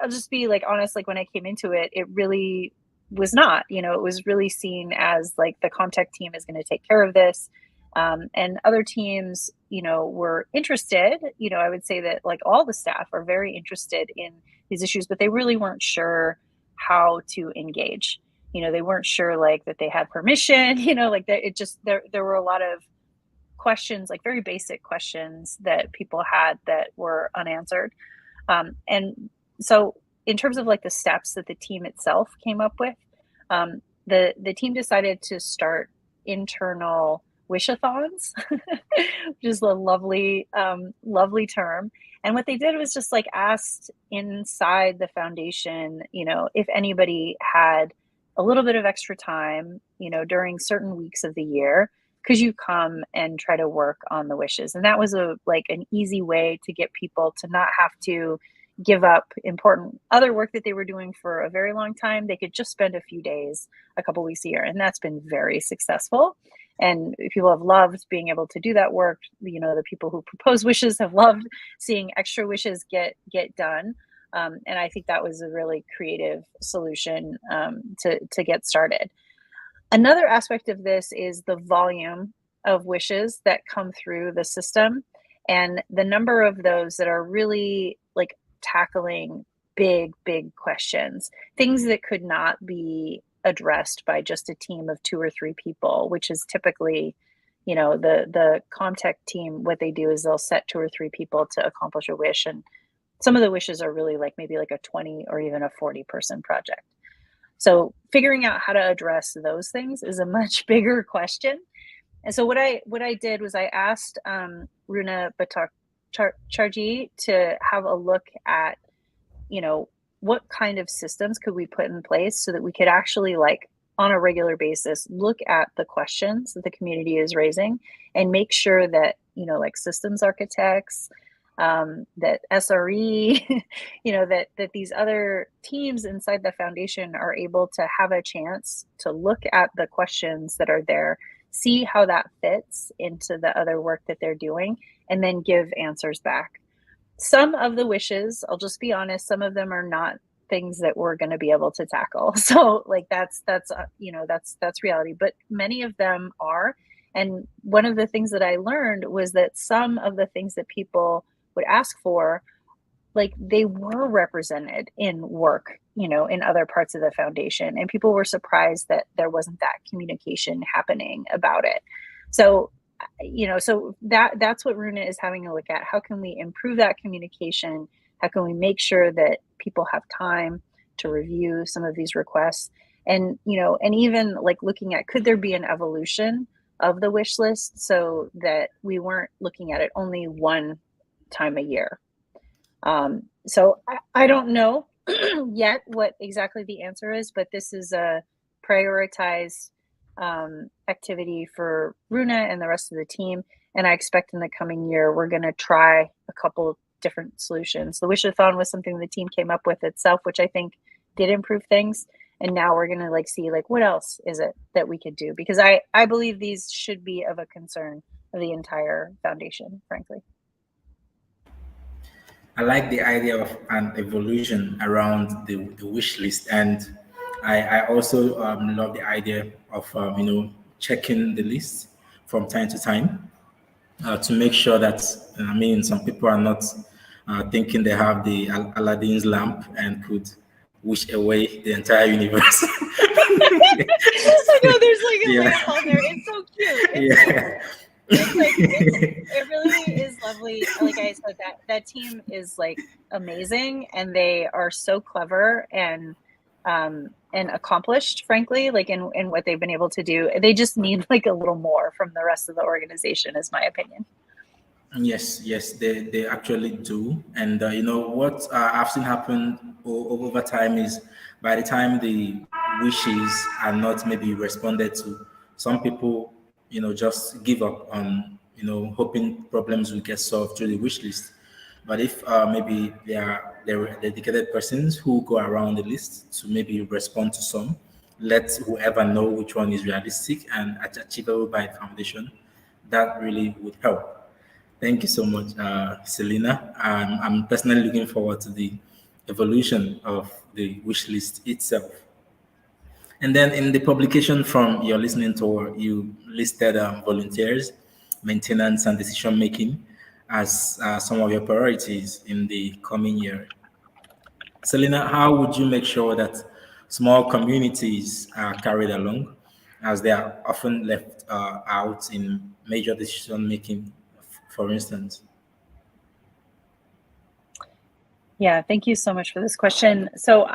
just be honest, when I came into it, it really was not. It was really seen as the contact team is going to take care of this. And other teams, were interested. I would say that all the staff are very interested in these issues, but they really weren't sure how to engage. They weren't sure that they had permission. There were a lot of questions, very basic questions that people had that were unanswered. And so in terms of the steps that the team itself came up with, the team decided to start internal wishathons, which is a lovely, lovely term. And what they did was just like asked inside the foundation, if anybody had a little bit of extra time, during certain weeks of the year, could you come and try to work on the wishes? And that was an easy way to get people to not have to give up important other work that they were doing for a very long time. They could just spend a few days, a couple weeks a year, and that's been very successful. And people have loved being able to do that work. The people who propose wishes have loved seeing extra wishes get done. And I think that was a really creative solution to get started. Another aspect of this is the volume of wishes that come through the system and the number of those that are really like tackling big questions, things that could not be addressed by just a team of 2 or 3 people, which is typically, the Comtech team. What they do is they'll set 2 or 3 people to accomplish a wish. And some of the wishes are really maybe a 20 or even a 40-person project. So figuring out how to address those things is a much bigger question. And so what I did was I asked Runa Bhattacharjee to have a look at, what kind of systems could we put in place so that we could actually on a regular basis look at the questions that the community is raising and make sure that, systems architects, that SRE, that these other teams inside the foundation are able to have a chance to look at the questions that are there, see how that fits into the other work that they're doing, and then give answers back. Some of the wishes, I'll just be honest, some of them are not things that we're going to be able to tackle. So that's reality, but many of them are. And one of the things that I learned was that some of the things that people would ask for, they were represented in work, in other parts of the foundation, and people were surprised that there wasn't that communication happening about it. So, that's what Runa is having a look at. How can we improve that communication? How can we make sure that people have time to review some of these requests? And, and even looking at, could there be an evolution of the wish list so that we weren't looking at it only one time a year? So I don't know yet what exactly the answer is, but this is a prioritized activity for Runa and the rest of the team. And I expect in the coming year, we're going to try a couple of different solutions. The Wishathon was something the team came up with itself, which I think did improve things. And now we're going to see what else is it that we could do? Because I believe these should be of a concern of the entire foundation, frankly. I like the idea of an evolution around the wish list, and I also love the idea of checking the list from time to time to make sure that some people are not thinking they have the Aladdin's lamp and could wish away the entire universe. I know there's a lamp on there. It's so cute. It really is lovely. Like I said, that team is amazing, and they are so clever and accomplished, frankly, in what they've been able to do. They just need a little more from the rest of the organization, is my opinion. Yes, they actually do. And what I've seen happen over time is, by the time the wishes are not maybe responded to, some people just give up on hoping problems will get solved through the wish list. But if maybe there are dedicated persons who go around the list to maybe respond to some, let whoever know which one is realistic and achievable by the foundation, that really would help. Thank you so much, Selena. I'm personally looking forward to the evolution of the wish list itself. And then in the publication from your listening tour, you listed volunteers, maintenance, and decision making as some of your priorities in the coming year. Selena, how would you make sure that small communities are carried along, as they are often left out in major decision making, for instance? Yeah, thank you so much for this question. So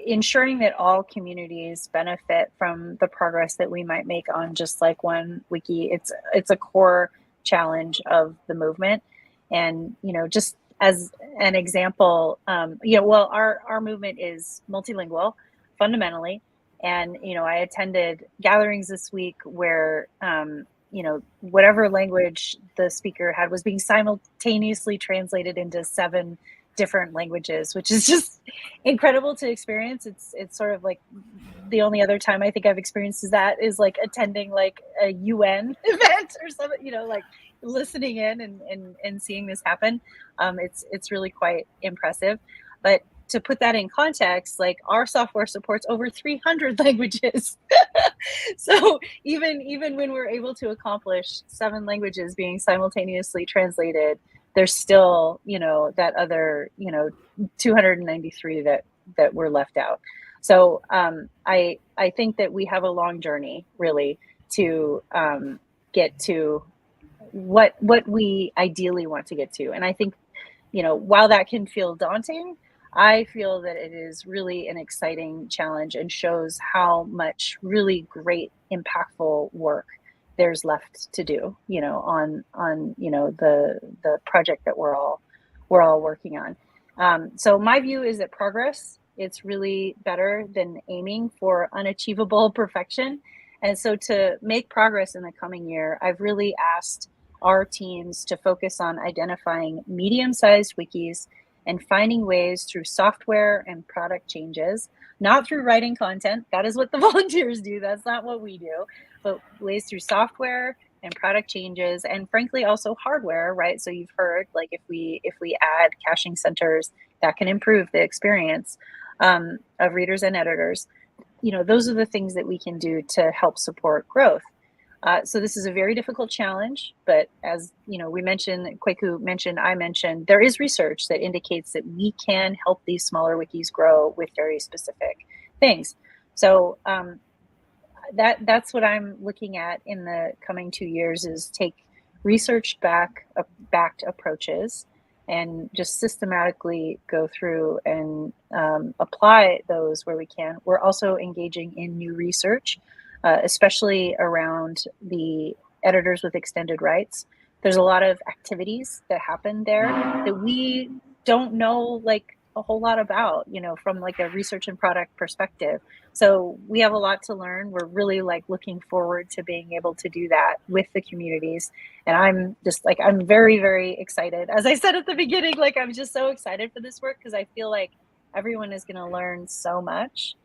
ensuring that all communities benefit from the progress that we might make on just like one wiki, it's a core challenge of the movement. And, just as an example, well, our movement is multilingual fundamentally. And, I attended gatherings this week where, whatever language the speaker had was being simultaneously translated into 7 different languages, which is just incredible to experience. It's sort of like the only other time I think I've experienced is like attending like a UN event or something, like listening in and seeing this happen. It's really quite impressive. But to put that in context, like our software supports over 300 languages. So even when we're able to accomplish 7 languages being simultaneously translated, there's still, that other, 293 that were left out. So I think that we have a long journey really to get to what we ideally want to get to. And I think, while that can feel daunting, I feel that it is really an exciting challenge and shows how much really great, impactful work there's left to do, on the project that we're all working on. So my view is that progress, it's really better than aiming for unachievable perfection. And so to make progress in the coming year, I've really asked our teams to focus on identifying medium-sized wikis and finding ways through software and product changes, not through writing content. That is what the volunteers do. That's not what we do, but ways through software and product changes, and frankly also hardware, right? So you've heard, like if we add caching centers, that can improve the experience of readers and editors. Those are the things that we can do to help support growth. So this is a very difficult challenge, but as we mentioned, Kwaku mentioned, I mentioned, there is research that indicates that we can help these smaller wikis grow with very specific things. So that's what I'm looking at in the coming 2 years, is take research backed approaches and just systematically go through and apply those where we can. We're also engaging in new research, especially around the editors with extended rights. There's a lot of activities that happen there that we don't know like a whole lot about, from like a research and product perspective. So we have a lot to learn. We're really like looking forward to being able to do that with the communities. And I'm just like, I'm very, very excited. As I said at the beginning, like I'm just so excited for this work because I feel like everyone is going to learn so much.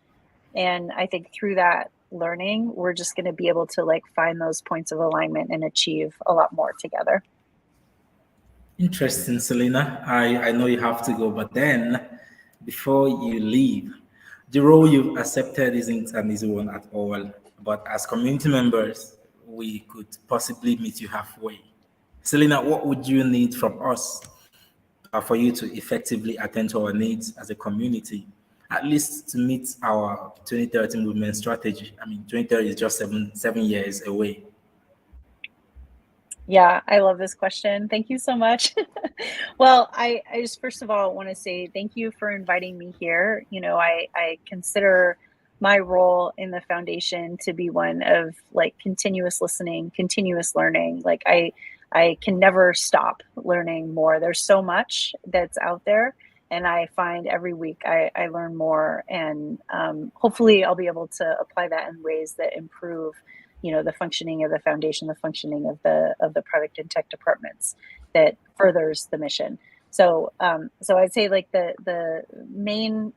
And I think through that learning, we're just going to be able to like find those points of alignment and achieve a lot more together. Interesting, Selena. I know you have to go, but then before you leave, the role you've accepted isn't an easy one at all. But as community members, we could possibly meet you halfway. Selena, what would you need from us for you to effectively attend to our needs as a community, at least to meet our 2030 movement strategy? I mean, 2030 is just seven years away. Yeah, I love this question. Thank you so much. Well, I just first of all want to say thank you for inviting me here. I consider my role in the foundation to be one of like continuous listening, continuous learning. Like I can never stop learning more. There's so much that's out there, and I find every week I learn more, and hopefully I'll be able to apply that in ways that improve the functioning of the foundation, the functioning of the product and tech departments, that furthers the mission. So I'd say like the main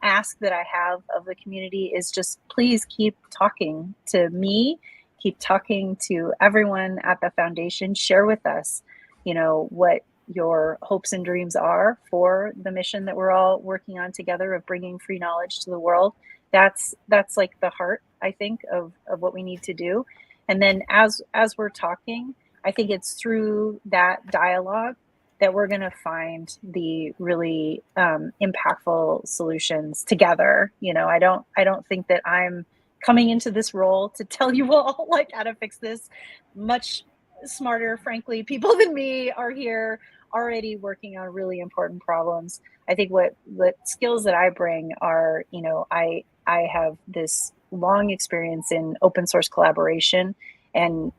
ask that I have of the community is just please keep talking to me, keep talking to everyone at the foundation. Share with us what your hopes and dreams are for the mission that we're all working on together of bringing free knowledge to the world. That's like the heart, I think, of what we need to do. And then as we're talking, I think it's through that dialogue that we're going to find the really impactful solutions together. I don't think that I'm coming into this role to tell you all like how to fix this. Much smarter, frankly, people than me are here already working on really important problems. I think what skills that I bring are, I have this long experience in open source collaboration, and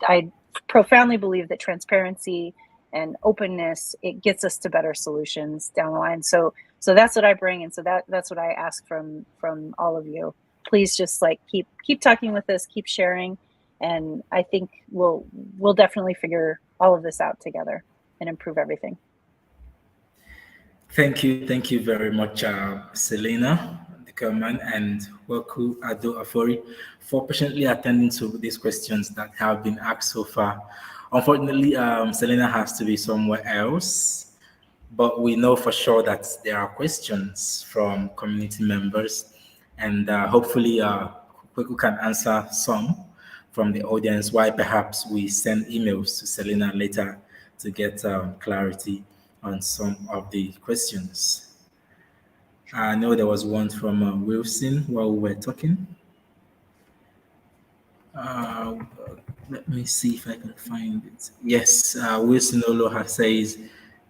I profoundly believe that transparency and openness, it gets us to better solutions down the line. So that's what I bring, and so that's what I ask from all of you. Please just like keep talking with us, keep sharing, and I think we'll definitely figure all of this out together and improve everything. Thank you very much, Selena Deckelmann and Kwaku Addo Ofori, for patiently attending to these questions that have been asked so far. Unfortunately, Selena has to be somewhere else, but we know for sure that there are questions from community members, and hopefully Kwaku can answer some from the audience, while perhaps we send emails to Selena later to get clarity on some of the questions. I know there was one from Wilson while we were talking. Let me see if I can find it. Yes, Wilson Oloha says,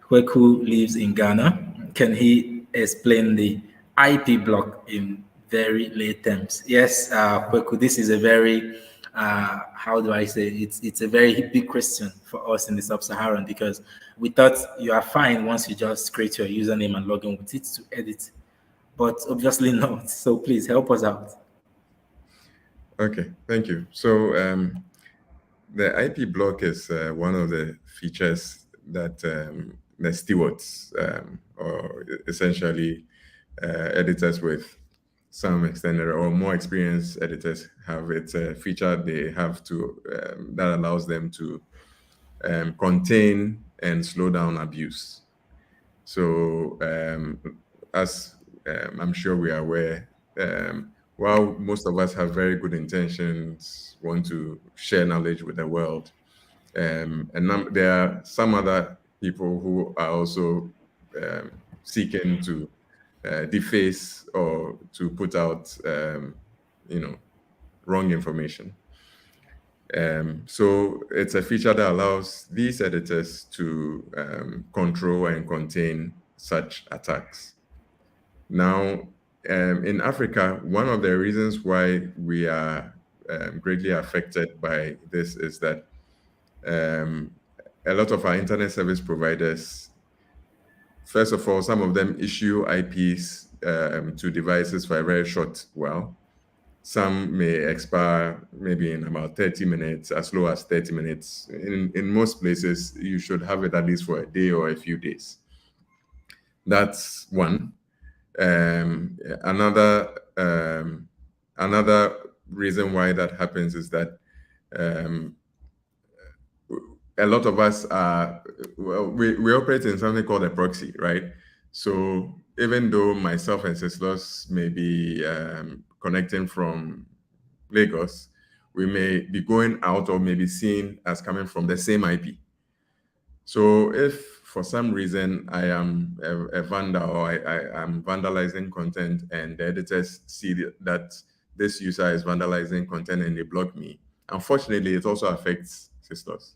Kwaku lives in Ghana. Can he explain the IP block in very lay terms? Yes, Kwaku, this is a very, how do I say, it's a very big question for us in the Sub-Saharan, because we thought you are fine once you just create your username and log in with it to edit, but obviously not. So please help us out. Okay, thank you. So the IP block is one of the features that the stewards, or essentially editors with some extended or more experienced editors have. It's a feature they have to that allows them to contain and slow down abuse. So as I'm sure we are aware, while most of us have very good intentions, want to share knowledge with the world, and there are some other people who are also seeking to deface or to put out, wrong information. So it's a feature that allows these editors to control and contain such attacks. Now, in Africa, one of the reasons why we are greatly affected by this is that a lot of our internet service providers, first of all, some of them issue IPs to devices for a very short while. Some may expire maybe in about 30 minutes, as low as 30 minutes. In most places, you should have it at least for a day or a few days. That's one. Another reason why that happens is that a lot of us are, we operate in something called a proxy, right? So even though myself and Sislos may be connecting from Lagos, we may be going out or maybe seen as coming from the same IP. So if for some reason I am a vandal, or I am vandalizing content, and the editors see that this user is vandalizing content and they block me, unfortunately, it also affects Sislos.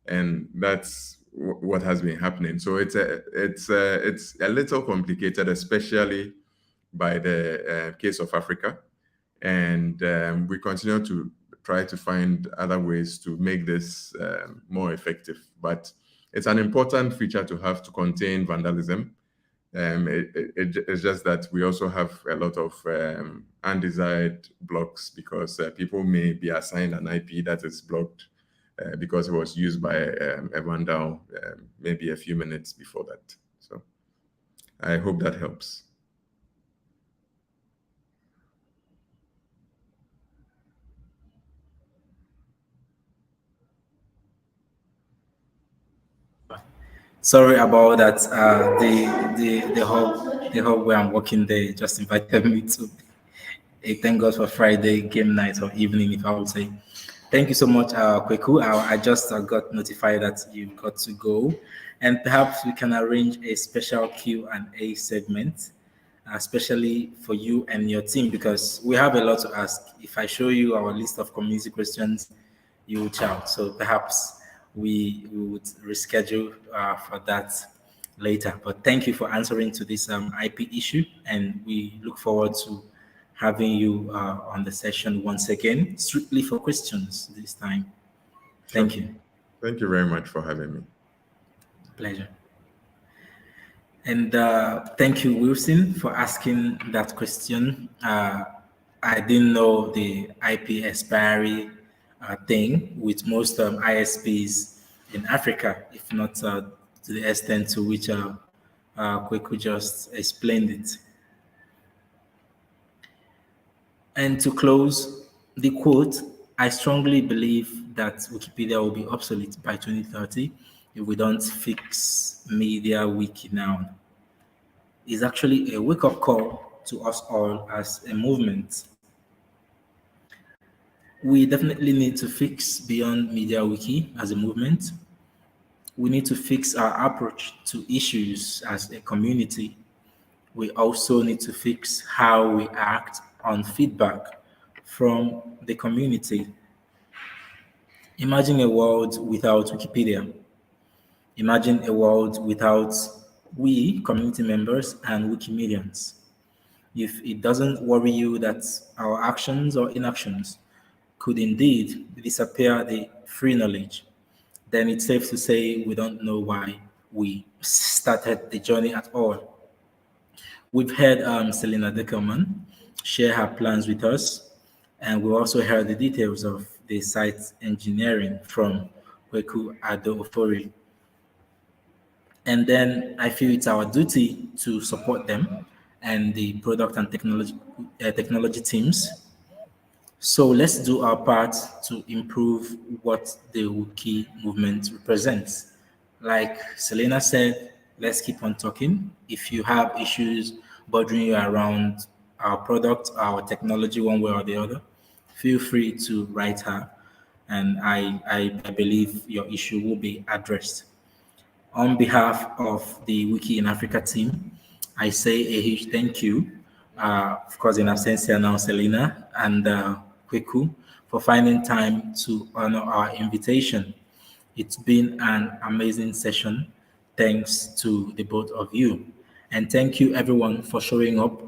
And that's what has been happening. So it's a little complicated, especially by the case of Africa. And we continue to try to find other ways to make this more effective. But it's an important feature to have to contain vandalism. It's just that we also have a lot of undesired blocks, because people may be assigned an IP that is blocked because it was used by a vandal maybe a few minutes before that. So I hope that helps. Sorry about that. The hub where I'm working, they just invited me to a thank God for Friday game night or evening, if I would say. Thank you so much, Kwaku. I just got notified that you've got to go, and perhaps we can arrange a special Q&A segment, especially for you and your team, because we have a lot to ask. If I show you our list of community questions, you will shout. So perhaps we would reschedule for that later. But thank you for answering to this IP issue, and we look forward to having you on the session once again, strictly for questions this time. Sure. Thank you. Thank you very much for having me. Pleasure. And thank you, Wilson, for asking that question. I didn't know the IP expiry thing with most ISPs in Africa, if not to the extent to which Kwaku just explained it. And to close the quote, I strongly believe that Wikipedia will be obsolete by 2030 if we don't fix MediaWiki now. It's actually a wake-up call to us all as a movement. We definitely need to fix beyond MediaWiki as a movement. We need to fix our approach to issues as a community. We also need to fix how we act on feedback from the community. Imagine a world without Wikipedia. Imagine a world without we, community members, and Wikimedians. If it doesn't worry you that our actions or inactions could indeed disappear the free knowledge, then it's safe to say we don't know why we started the journey at all. We've heard Selena Deckelmann share her plans with us, and we also heard the details of the site engineering from Kwaku Addo Ofori. And then I feel it's our duty to support them and the product and technology teams. So let's do our part to improve what the Wiki movement represents. Like Selena said, let's keep on talking. If you have issues bothering you around our product, our technology, one way or the other, feel free to write her, and I believe your issue will be addressed. On behalf of the Wiki in Africa team, I say a huge thank you, of course, in absentia now, Selena and Kwaku, for finding time to honor our invitation. It's been an amazing session. Thanks to the both of you. And thank you, everyone, for showing up.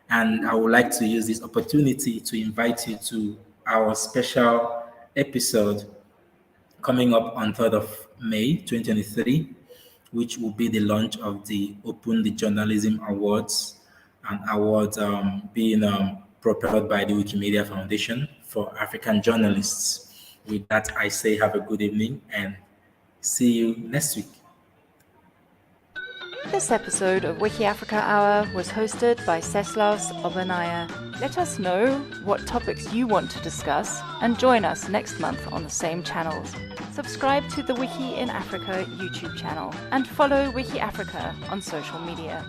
And I would like to use this opportunity to invite you to our special episode coming up on 3rd of May 2023, which will be the launch of the Open the Journalism Awards, an award being propelled by the Wikimedia Foundation for African journalists. With that, I say have a good evening and see you next week. This episode of WikiAfrica Hour was hosted by Ceslavs Obanaya. Let us know what topics you want to discuss and join us next month on the same channels. Subscribe to the Wiki in Africa YouTube channel and follow WikiAfrica on social media.